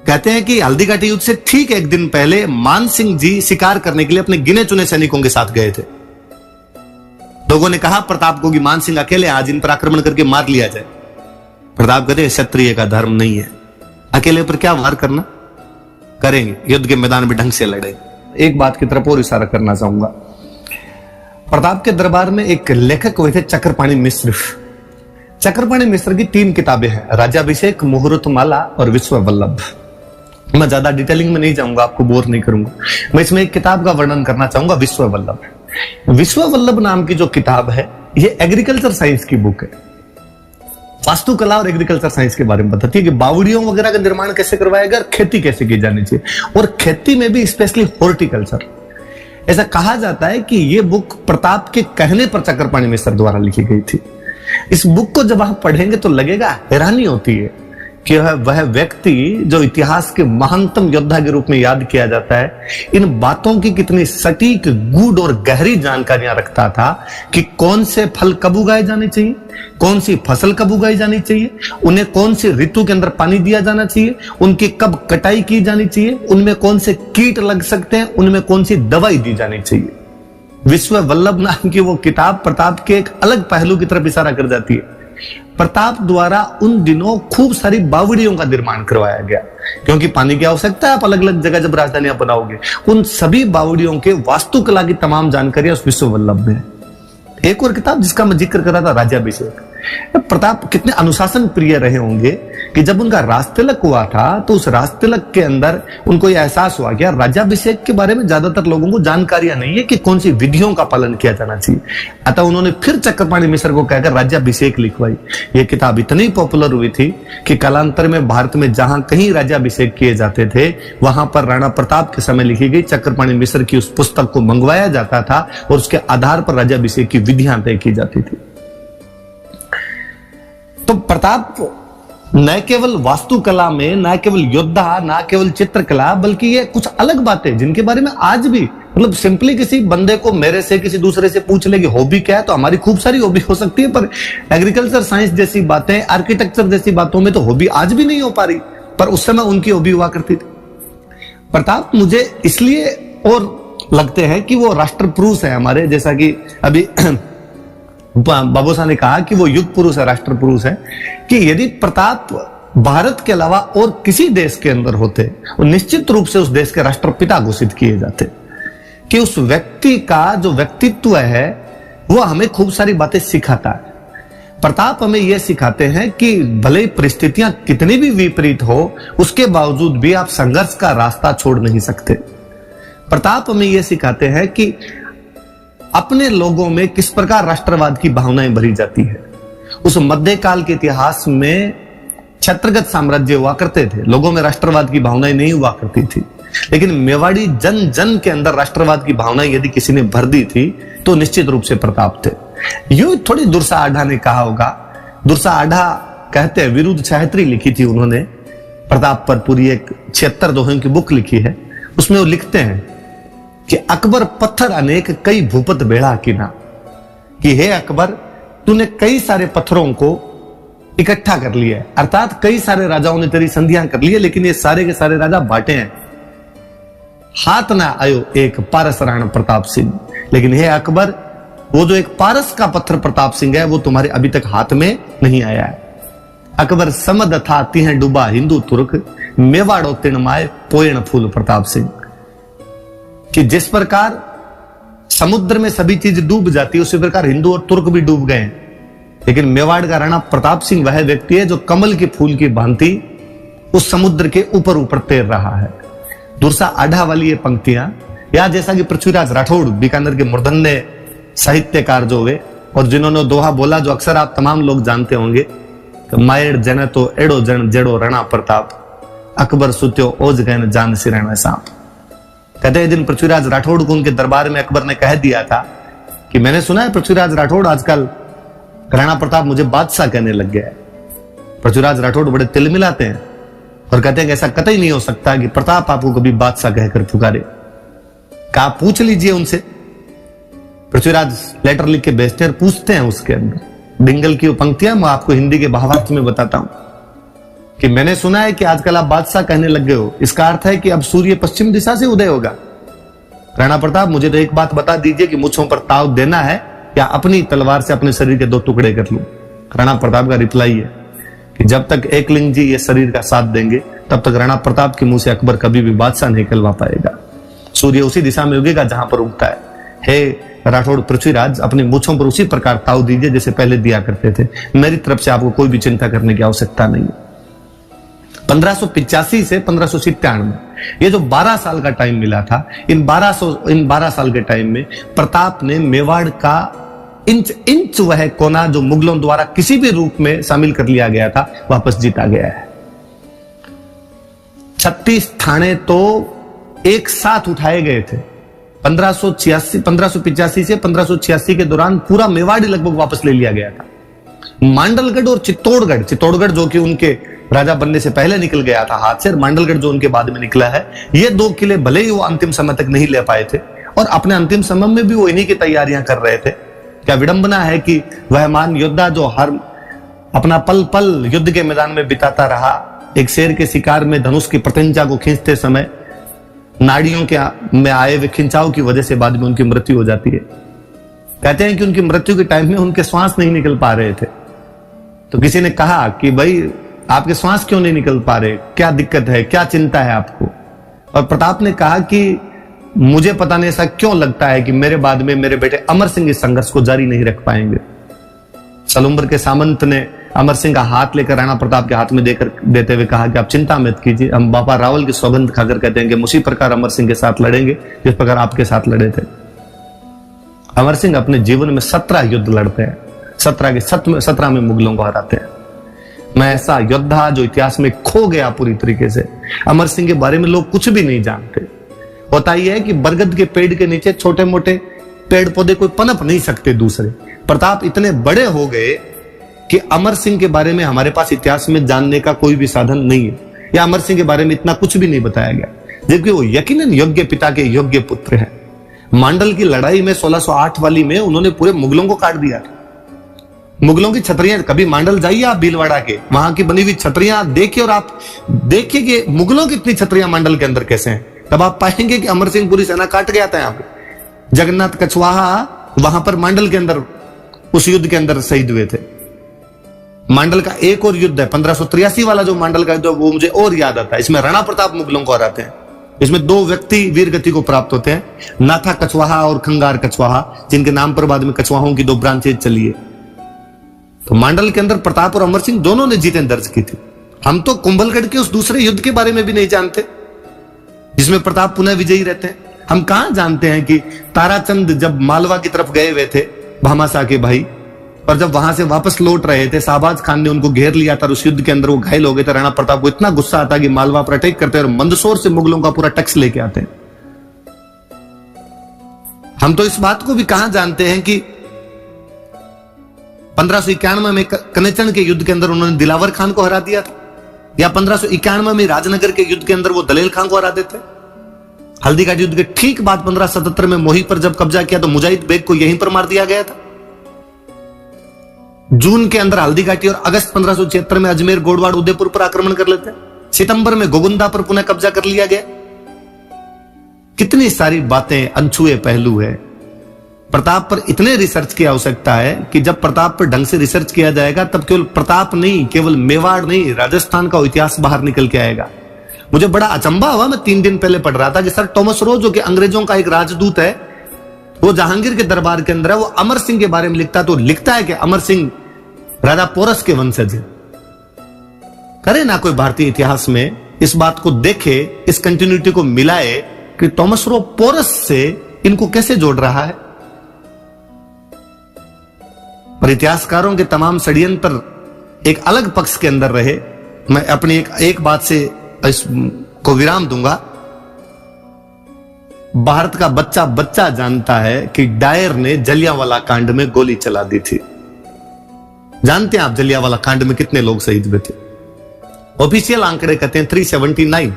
कहते हैं कि हल्दी घाटी युद्ध से ठीक एक दिन पहले मान सिंह जी शिकार करने के लिए अपने गिने चुने सैनिकों के साथ गए थे। लोगों ने कहा प्रताप को कि मान सिंह अकेले आज इन पर आक्रमण करके मार लिया जाए। प्रताप कहते हैं क्षत्रिय का धर्म नहीं है, अकेले पर क्या वार करना, करेंगे युद्ध के मैदान में ढंग से लड़ेंगे। एक बात की तरफ और इशारा करना चाहूंगा। प्रताप के दरबार में एक लेखक हुए थे चक्रपाणी मिश्र। चक्रपाणी मिश्र की 3 किताबें हैं, राज्याभिषेक, मुहूर्तमाला और विश्व वल्लभ। मैं ज्यादा डिटेलिंग में नहीं जाऊंगा, आपको बोर नहीं करूंगा। मैं इसमें एक किताब का वर्णन करना चाहूंगा, विश्व वल्लभ। विश्व वल्लभ नाम की जो किताब है ये एग्रीकल्चर साइंस की बुक है। वास्तुकला और एग्रीकल्चर साइंस के बारे में बताती है कि बावड़ियों वगैरह का निर्माण कैसे करवाया गया, खेती कैसे की जानी चाहिए, और खेती में भी स्पेशली हॉर्टिकल्चर। ऐसा कहा जाता है कि ये बुक प्रताप के कहने पर चक्रपाणी मिश्र द्वारा लिखी गई थी। इस बुक को जब आप पढ़ेंगे तो लगेगा, हैरानी होती है कि वह व्यक्ति जो इतिहास के महानतम योद्धा के रूप में याद किया जाता है, इन बातों की कितनी सटीक, गूढ़ और गहरी जानकारियां रखता था कि कौन से फल कब उगाए जाने चाहिए, कौन सी फसल कब उगाई जानी चाहिए, उन्हें कौन सी ऋतु के अंदर पानी दिया जाना चाहिए, उनकी कब कटाई की जानी चाहिए, उनमें कौन से कीट लग सकते हैं, उनमें कौन सी दवाई दी जानी चाहिए। विश्व वल्लभ नाम की वो किताब प्रताप के एक अलग पहलू की तरफ इशारा कर जाती है। प्रताप द्वारा उन दिनों खूब सारी बावड़ियों का निर्माण करवाया गया, क्योंकि पानी की आवश्यकता है। आप अलग अलग जगह जब राजधानियां बनाओगे, उन सभी बावड़ियों के वास्तुकला की तमाम जानकारी उस विश्व वल्लभ में है। एक और किताब जिसका मैं जिक्र कर रहा था, राज्याभिषेक। प्रताप कितने अनुशासन प्रिय रहे होंगे कि जब उनका राजतिलक हुआ था तो उस राजतिलक के अंदर उनको यह एहसास हुआ कि यार राज्याभिषेक के बारे में ज्यादातर लोगों को जानकारियां नहीं है कि कौन सी विधियों का पालन किया जाना चाहिए। अतः उन्होंने फिर चक्रपाणी मिश्र को कहकर राज्याभिषेक लिखवाई। यह किताब इतनी पॉपुलर हुई थी कि कालांतर में भारत में जहां कहीं राज्याभिषेक किए जाते थे वहां पर राणा प्रताप के समय लिखी गई चक्रपाणी मिश्र की उस पुस्तक को मंगवाया जाता था और उसके आधार पर राज्याभिषेक की विधियां तय की जाती थी। तो प्रताप न केवल वास्तुकला में, न केवल योद्धा, न केवल चित्रकला, बल्कि ये कुछ अलग बातें जिनके बारे में आज भी मतलब सिंपली किसी बंदे को मेरे से किसी दूसरे से पूछ ले कि हॉबी क्या है, तो हमारी खूब सारी हॉबी हो सकती है, पर एग्रीकल्चर साइंस जैसी बातें, आर्किटेक्चर जैसी बातों में तो हॉबी आज भी नहीं हो पा रही, पर उस समय उनकी हॉबी हुआ करती थी। प्रताप मुझे इसलिए और लगते हैं कि वो राष्ट्र पुरुष है हमारे, जैसा कि अभी बाबू साहब ने कहा कि वो युग पुरुष है, राष्ट्र पुरुष है, कि यदि प्रताप भारत के अलावा और किसी देश के अंदर होते वो निश्चित रूप से उस देश के राष्ट्रपिता घोषित किए जाते, कि उस व्यक्ति का जो व्यक्तित्व है वो हमें खूब सारी बातें सिखाता है। प्रताप हमें यह सिखाते हैं कि भले परिस्थितियां कितनी भी विपरीत हो उसके बावजूद भी आप संघर्ष का रास्ता छोड़ नहीं सकते। प्रताप हमें यह सिखाते हैं कि अपने लोगों में किस प्रकार राष्ट्रवाद की भावनाएं भरी जाती है। उस मध्यकाल के इतिहास में छत्रगत साम्राज्य हुआ करते थे, लोगों में राष्ट्रवाद की भावनाएं नहीं हुआ करती थी, लेकिन मेवाड़ी जन जन के अंदर राष्ट्रवाद की भावनाएं यदि किसी ने भर दी थी तो निश्चित रूप से प्रताप थे। यूं थोड़ी दुर्सा आढ़ा ने कहा होगा, दुर्सा आढ़ा कहते हैं विरुद्ध छायत्री लिखी थी उन्होंने प्रताप पर, पूरी एक 76 दोहों की बुक लिखी है। उसमें वो लिखते हैं कि अकबर पत्थर अनेक कई भूपत बेड़ा कीना, कि हे अकबर तूने कई सारे पत्थरों को इकट्ठा कर लिया है, अर्थात कई सारे राजाओं ने तेरी संधियां कर ली है, लेकिन ये सारे के सारे राजा बांटे हैं। हाथ ना आयो एक पारस राणा प्रताप सिंह, लेकिन हे अकबर वो जो एक पारस का पत्थर प्रताप सिंह है वो तुम्हारे अभी तक हाथ में नहीं आया है। अकबर समद था तिह डूबा हिंदू तुर्क, मेवाड़ो तिणमाए पोयण फूल प्रताप सिंह, कि जिस प्रकार समुद्र में सभी चीज डूब जाती है, उसी प्रकार हिंदू और तुर्क भी डूब गए हैं। लेकिन मेवाड़ का राणा प्रताप सिंह वह व्यक्ति है जो कमल के फूल की भांति उस समुद्र के ऊपर ऊपर तैर रहा है। दुर्सा आढ़ा वाली ये पंक्तियां, या जैसा कि पृथ्वीराज राठौड़ बीकानेर के मूर्धन्य साहित्यकार जो हुए और जिन्होंने दोहा बोला जो अक्सर आप तमाम लोग जानते होंगे, तो मायर जन तो एड़ो जन जेड़ो राणा प्रताप, अकबर सुत्यो ओज गैन जान सिरण सांप। कहते हैं दिन पृथ्वीराज राठौड़ को उनके दरबार में अकबर ने कह दिया था कि मैंने सुना है पृथ्वीराज राठौड़ आजकल राणा प्रताप मुझे बादशाह कहने लग गया है। पृथ्वीराज राठौड़ बड़े तिलमिलाते हैं और कहते हैं कि ऐसा कतई नहीं हो सकता कि प्रताप आपको कभी बादशाह कहकर पुकारे। कहा पूछ लीजिए उनसे। पृथ्वीराज लेटर लिख के भेजते हैं, पूछते हैं उसके अंदर डिंगल की वो पंक्तियां मैं आपको हिंदी के भावार्थ में बताता हूं कि मैंने सुना है कि आजकल आप बादशाह कहने लग गए हो, इसका अर्थ है कि अब सूर्य पश्चिम दिशा से उदय होगा। राणा प्रताप मुझे तो एक बात बता दीजिए कि मुझों पर ताव देना है या अपनी तलवार से अपने शरीर के दो टुकड़े कर लूं। राणा प्रताप का रिप्लाई है कि जब तक एकलिंग जी ये शरीर का साथ देंगे तब तक राणा प्रताप के मुंह से अकबर कभी भी बादशाह नहीं कहलवा पाएगा। सूर्य उसी दिशा में उगेगा जहां पर उगता है। हे राठौड़ पृथ्वीराज, अपनी मूछों पर उसी प्रकार ताव दीजिए जैसे पहले दिया करते थे। मेरी तरफ से आपको कोई भी चिंता करने की आवश्यकता नहीं है। 1585 से 1597 ये जो 12 साल का टाइम मिला था, इन 12 साल के टाइम में प्रताप ने मेवाड़ का इंच वह कोना जो मुगलों द्वारा किसी भी रूप में शामिल कर लिया गया था वापस जीता गया है। 36 थाने तो एक साथ उठाए गए थे। 1585 से 1586 के दौरान पूरा मेवाड़ लगभग वापस ले लिया गया था। मांडलगढ़ और चित्तौड़गढ़ जो कि उनके राजा बनने से पहले निकल गया था हाथ से, और मांडलगढ़ जो उनके बाद में निकला है, ये दो किले भले ही वो अंतिम समय तक नहीं ले पाए थे और अपने अंतिम समय में भी वो इन्हीं की तैयारियां कर रहे थे। क्या विडंबना है कि वह महान योद्धा जो हर अपना पल पल युद्ध के मैदान में बिताता रहा, एक शेर के शिकार में धनुष की प्रत्यंचा को खींचते समय नाड़ियों के में आए हुए खिंचाव की वजह से बाद में उनकी मृत्यु हो जाती है। कहते हैं कि उनकी मृत्यु के टाइम में उनके श्वास नहीं निकल पा रहे थे, तो किसी ने कहा कि भाई आपके श्वास क्यों नहीं निकल पा रहे, क्या दिक्कत है, क्या चिंता है आपको? और प्रताप ने कहा कि मुझे पता नहीं ऐसा क्यों लगता है कि मेरे बाद में मेरे बेटे अमर सिंह इस संघर्ष को जारी नहीं रख पाएंगे। सलुम्बर के सामंत ने अमर सिंह का हाथ लेकर राणा प्रताप के हाथ में देते हुए कहा कि आप चिंता मत कीजिए, हम बाबा रावल की सौगंध खाकर कहते हैं कि उसी प्रकार अमर सिंह के साथ लड़ेंगे जिस प्रकार आपके साथ लड़े थे। अमर सिंह अपने जीवन में 17 युद्ध लड़ते हैं, 17 में मुगलों को हराते हैं। मैं ऐसा योद्धा जो इतिहास में खो गया पूरी तरीके से। अमर सिंह के बारे में लोग कुछ भी नहीं जानते। होता यह है कि बरगद के पेड़ के नीचे छोटे मोटे पेड़ पौधे कोई पनप नहीं सकते दूसरे। प्रताप इतने बड़े हो गए कि अमर सिंह के बारे में हमारे पास इतिहास में जानने का कोई भी साधन नहीं है, या अमर सिंह के बारे में इतना कुछ भी नहीं बताया गया, जबकि वो यकीनन योग्य पिता के योग्य पुत्र हैं। मांडल की लड़ाई में 1608 वाली में उन्होंने पूरे मुगलों को काट दिया था। मुगलों की छतरियां, कभी मांडल जाइए आप भीलवाड़ा के, वहां की बनी हुई छतरियां देखिए और आप देखिए कि मुगलों की इतनी छतरियां मांडल के अंदर कैसे हैं, तब आप पाएंगे कि अमर सिंह पूरी सेना काट गया था। यहाँ पे जगन्नाथ कछवाहा वहां पर मांडल के अंदर उस युद्ध के अंदर शहीद हुए थे। मांडल का एक और युद्ध है 1583 वाला जो मांडल का युद्ध, वो मुझे और याद आता है। इसमें राणा प्रताप मुगलों को हराते हैं। इसमें 2 व्यक्ति वीर गति को प्राप्त होते हैं, नाथा कछवाहा और खंगार कछवाहा, जिनके नाम पर बाद में कछवाहों की 2 ब्रांचेज चली है। तो मांडल के अंदर प्रताप और अमर सिंह दोनों ने जीतें दर्ज की थी। हम तो कुंभलगढ़ के उस दूसरे युद्ध के बारे में भी नहीं जानते जिसमें प्रताप पुनः विजयी रहते हैं। हम कहां जानते हैं कि ताराचंद जब मालवा की तरफ गए हुए थे भामाशाह के भाई, और जब वहां से वापस लौट रहे थे शाहबाज खान ने उनको घेर लिया था, उस युद्ध के अंदर वो घायल हो गए थे। राणा प्रताप को इतना गुस्सा आता कि मालवा पर अटैक करते और मंदसौर से मुगलों का पूरा टैक्स लेके आते हैं। हम तो इस बात को भी कहां जानते हैं कि 1591 में कनेचन के युद्ध के अंदर उन्होंने दिलावर खान को हरा दिया था, या 1591 में राजनगर के युद्ध के अंदर वो दलेल खान को हरा देते। हल्दीघाटी युद्ध के ठीक बाद 1577 में मोही पर जब कब्जा किया तो मुजाहिद बेग को यहीं पर मार दिया गया था। जून के अंदर हल्दीघाटी और अगस्त 1576 में अजमेर, गोडवाड़, उदयपुर पर आक्रमण कर लेते हैं। सितंबर में गोगुंदा पर पुनः कब्जा कर लिया गया। कितनी सारी बातें, अनछुए पहलू है। प्रताप पर इतने रिसर्च की आवश्यकता है कि जब प्रताप पर ढंग से रिसर्च किया जाएगा तब केवल प्रताप नहीं, केवल मेवाड़ नहीं, राजस्थान का इतिहास बाहर निकल के आएगा। मुझे बड़ा अचंभा हुआ, मैं 3 दिन पहले पढ़ रहा था कि सर टॉमस रो जो कि अंग्रेजों का एक राजदूत है, वो जहांगीर के दरबार के अंदर है, वो अमर सिंह के बारे में लिखता है तो लिखता है कि अमर सिंह राजा पोरस के वंशज है। करे ना कोई भारतीय इतिहास में इस बात को देखे, इस कंटिन्यूटी को मिलाए कि थॉमस रो पोरस से इनको कैसे जोड़ रहा है। पर इतिहासकारों के तमाम षड्यंत्र एक अलग पक्ष के अंदर रहे। मैं अपनी एक बात से इसको विराम दूंगा। भारत का बच्चा बच्चा जानता है कि डायर ने जलियांवाला कांड में गोली चला दी थी। जानते हैं आप जलियांवाला कांड में कितने लोग शहीद हुए थे? ऑफिशियल आंकड़े कहते हैं 379,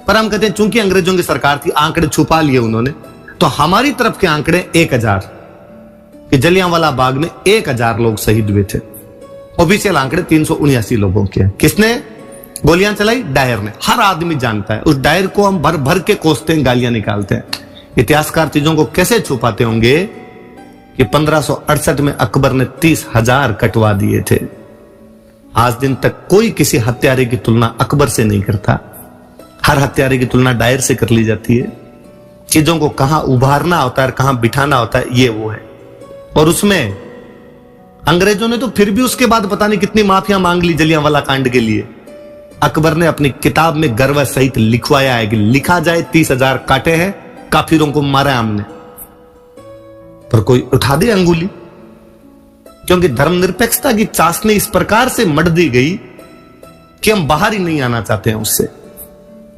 पर हम कहते हैं चूंकि अंग्रेजों की सरकार थी आंकड़े छुपा लिए उन्होंने, तो हमारी तरफ के आंकड़े 1000 कि जलियांवाला बाग में 1000 लोग शहीद हुए थे। ऑफिशियल आंकड़े 379 लोगों के। किसने गोलियां चलाई? डायर ने। हर आदमी जानता है। उस डायर को हम भर भर के कोसते हैं, गालियां निकालते हैं। इतिहासकार चीजों को कैसे छुपाते होंगे कि 1568 में अकबर ने 30,000 कटवा दिए थे। आज दिन तक कोई किसी हत्यारे की तुलना अकबर से नहीं करता। हर हत्यारे की तुलना डायर से कर ली जाती है। चीजों को कहां उभारना होता है, कहां बिठाना होता है, ये वो है। और उसमें अंग्रेजों ने तो फिर भी उसके बाद पता नहीं कितनी माफिया मांग ली जलियांवाला कांड के लिए। अकबर ने अपनी किताब में गर्व सहित लिखवाया है कि लिखा जाए 30,000 काटे हैं, काफिरों को मारा है हमने। पर कोई उठा दे अंगुली, क्योंकि धर्मनिरपेक्षता की चाशनी इस प्रकार से मढ़ दी गई कि हम बाहर ही नहीं आना चाहते हैं उससे।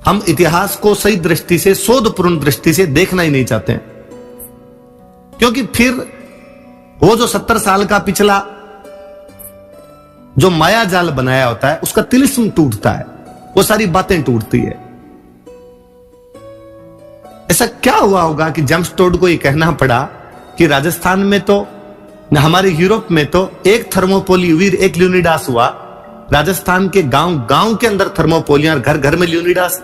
हम इतिहास को सही दृष्टि से, शोधपूर्ण दृष्टि से देखना ही नहीं चाहते हैं, क्योंकि फिर वो जो 70 साल का पिछला जो माया जाल बनाया होता है उसका तिलिस्म टूटता है, वो सारी बातें टूटती है। ऐसा क्या हुआ होगा कि जेम्स टोड को यह कहना पड़ा कि राजस्थान में तो, हमारे यूरोप में तो एक थर्मोपोली वीर, एक ल्यूनिडास हुआ, राजस्थान के गांव गांव के अंदर थर्मोपोलियां, घर घर में ल्यूनिडास,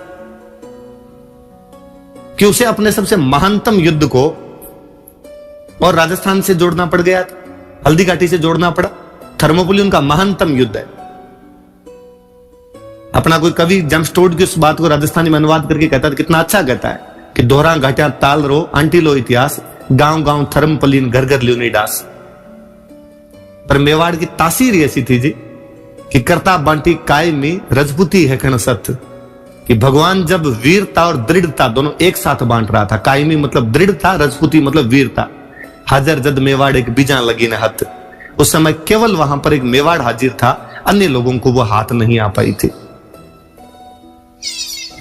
कि उसे अपने सबसे महानतम युद्ध को और राजस्थान से जोड़ना पड़ गया, हल्दी घाटी से जोड़ना पड़ा। थर्मोपोली उनका महानतम युद्ध है। अपना कोई कवि जेम्स टोड की उस बात को राजस्थानी में अनुवाद करके कहता है, कितना अच्छा कहता है कि दोहरा घाटियां ताल रो, आंटी लो इतिहास, गांव गांव थर्मोपोलिन, घर घर ल्यूनिडास। पर मेवाड़ की तासीर ऐसी थी जी कि करता बांटी कायमी रजपूती है खण सत्य, कि भगवान जब वीरता और दृढ़ता दोनों एक साथ बांट रहा था। कायमी मतलब दृढ़ता, रजपूती मतलब वीरता। हाजर जद मेवाड़ एक बीजा लगी न हथ, उस समय केवल वहां पर एक मेवाड़ हाजिर था, अन्य लोगों को वो हाथ नहीं आ पाई थी।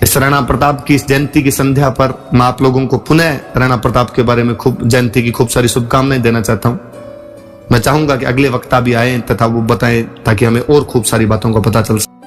इस राणा प्रताप की इस जयंती की संध्या पर मैं आप लोगों को पुनः राणा प्रताप के बारे में खूब जयंती की खूब सारी शुभकामनाएं देना चाहता हूं। मैं चाहूंगा कि अगले वक्ता भी आए तथा वो बताएं, ताकि हमें और खूब सारी बातों का पता चल सके।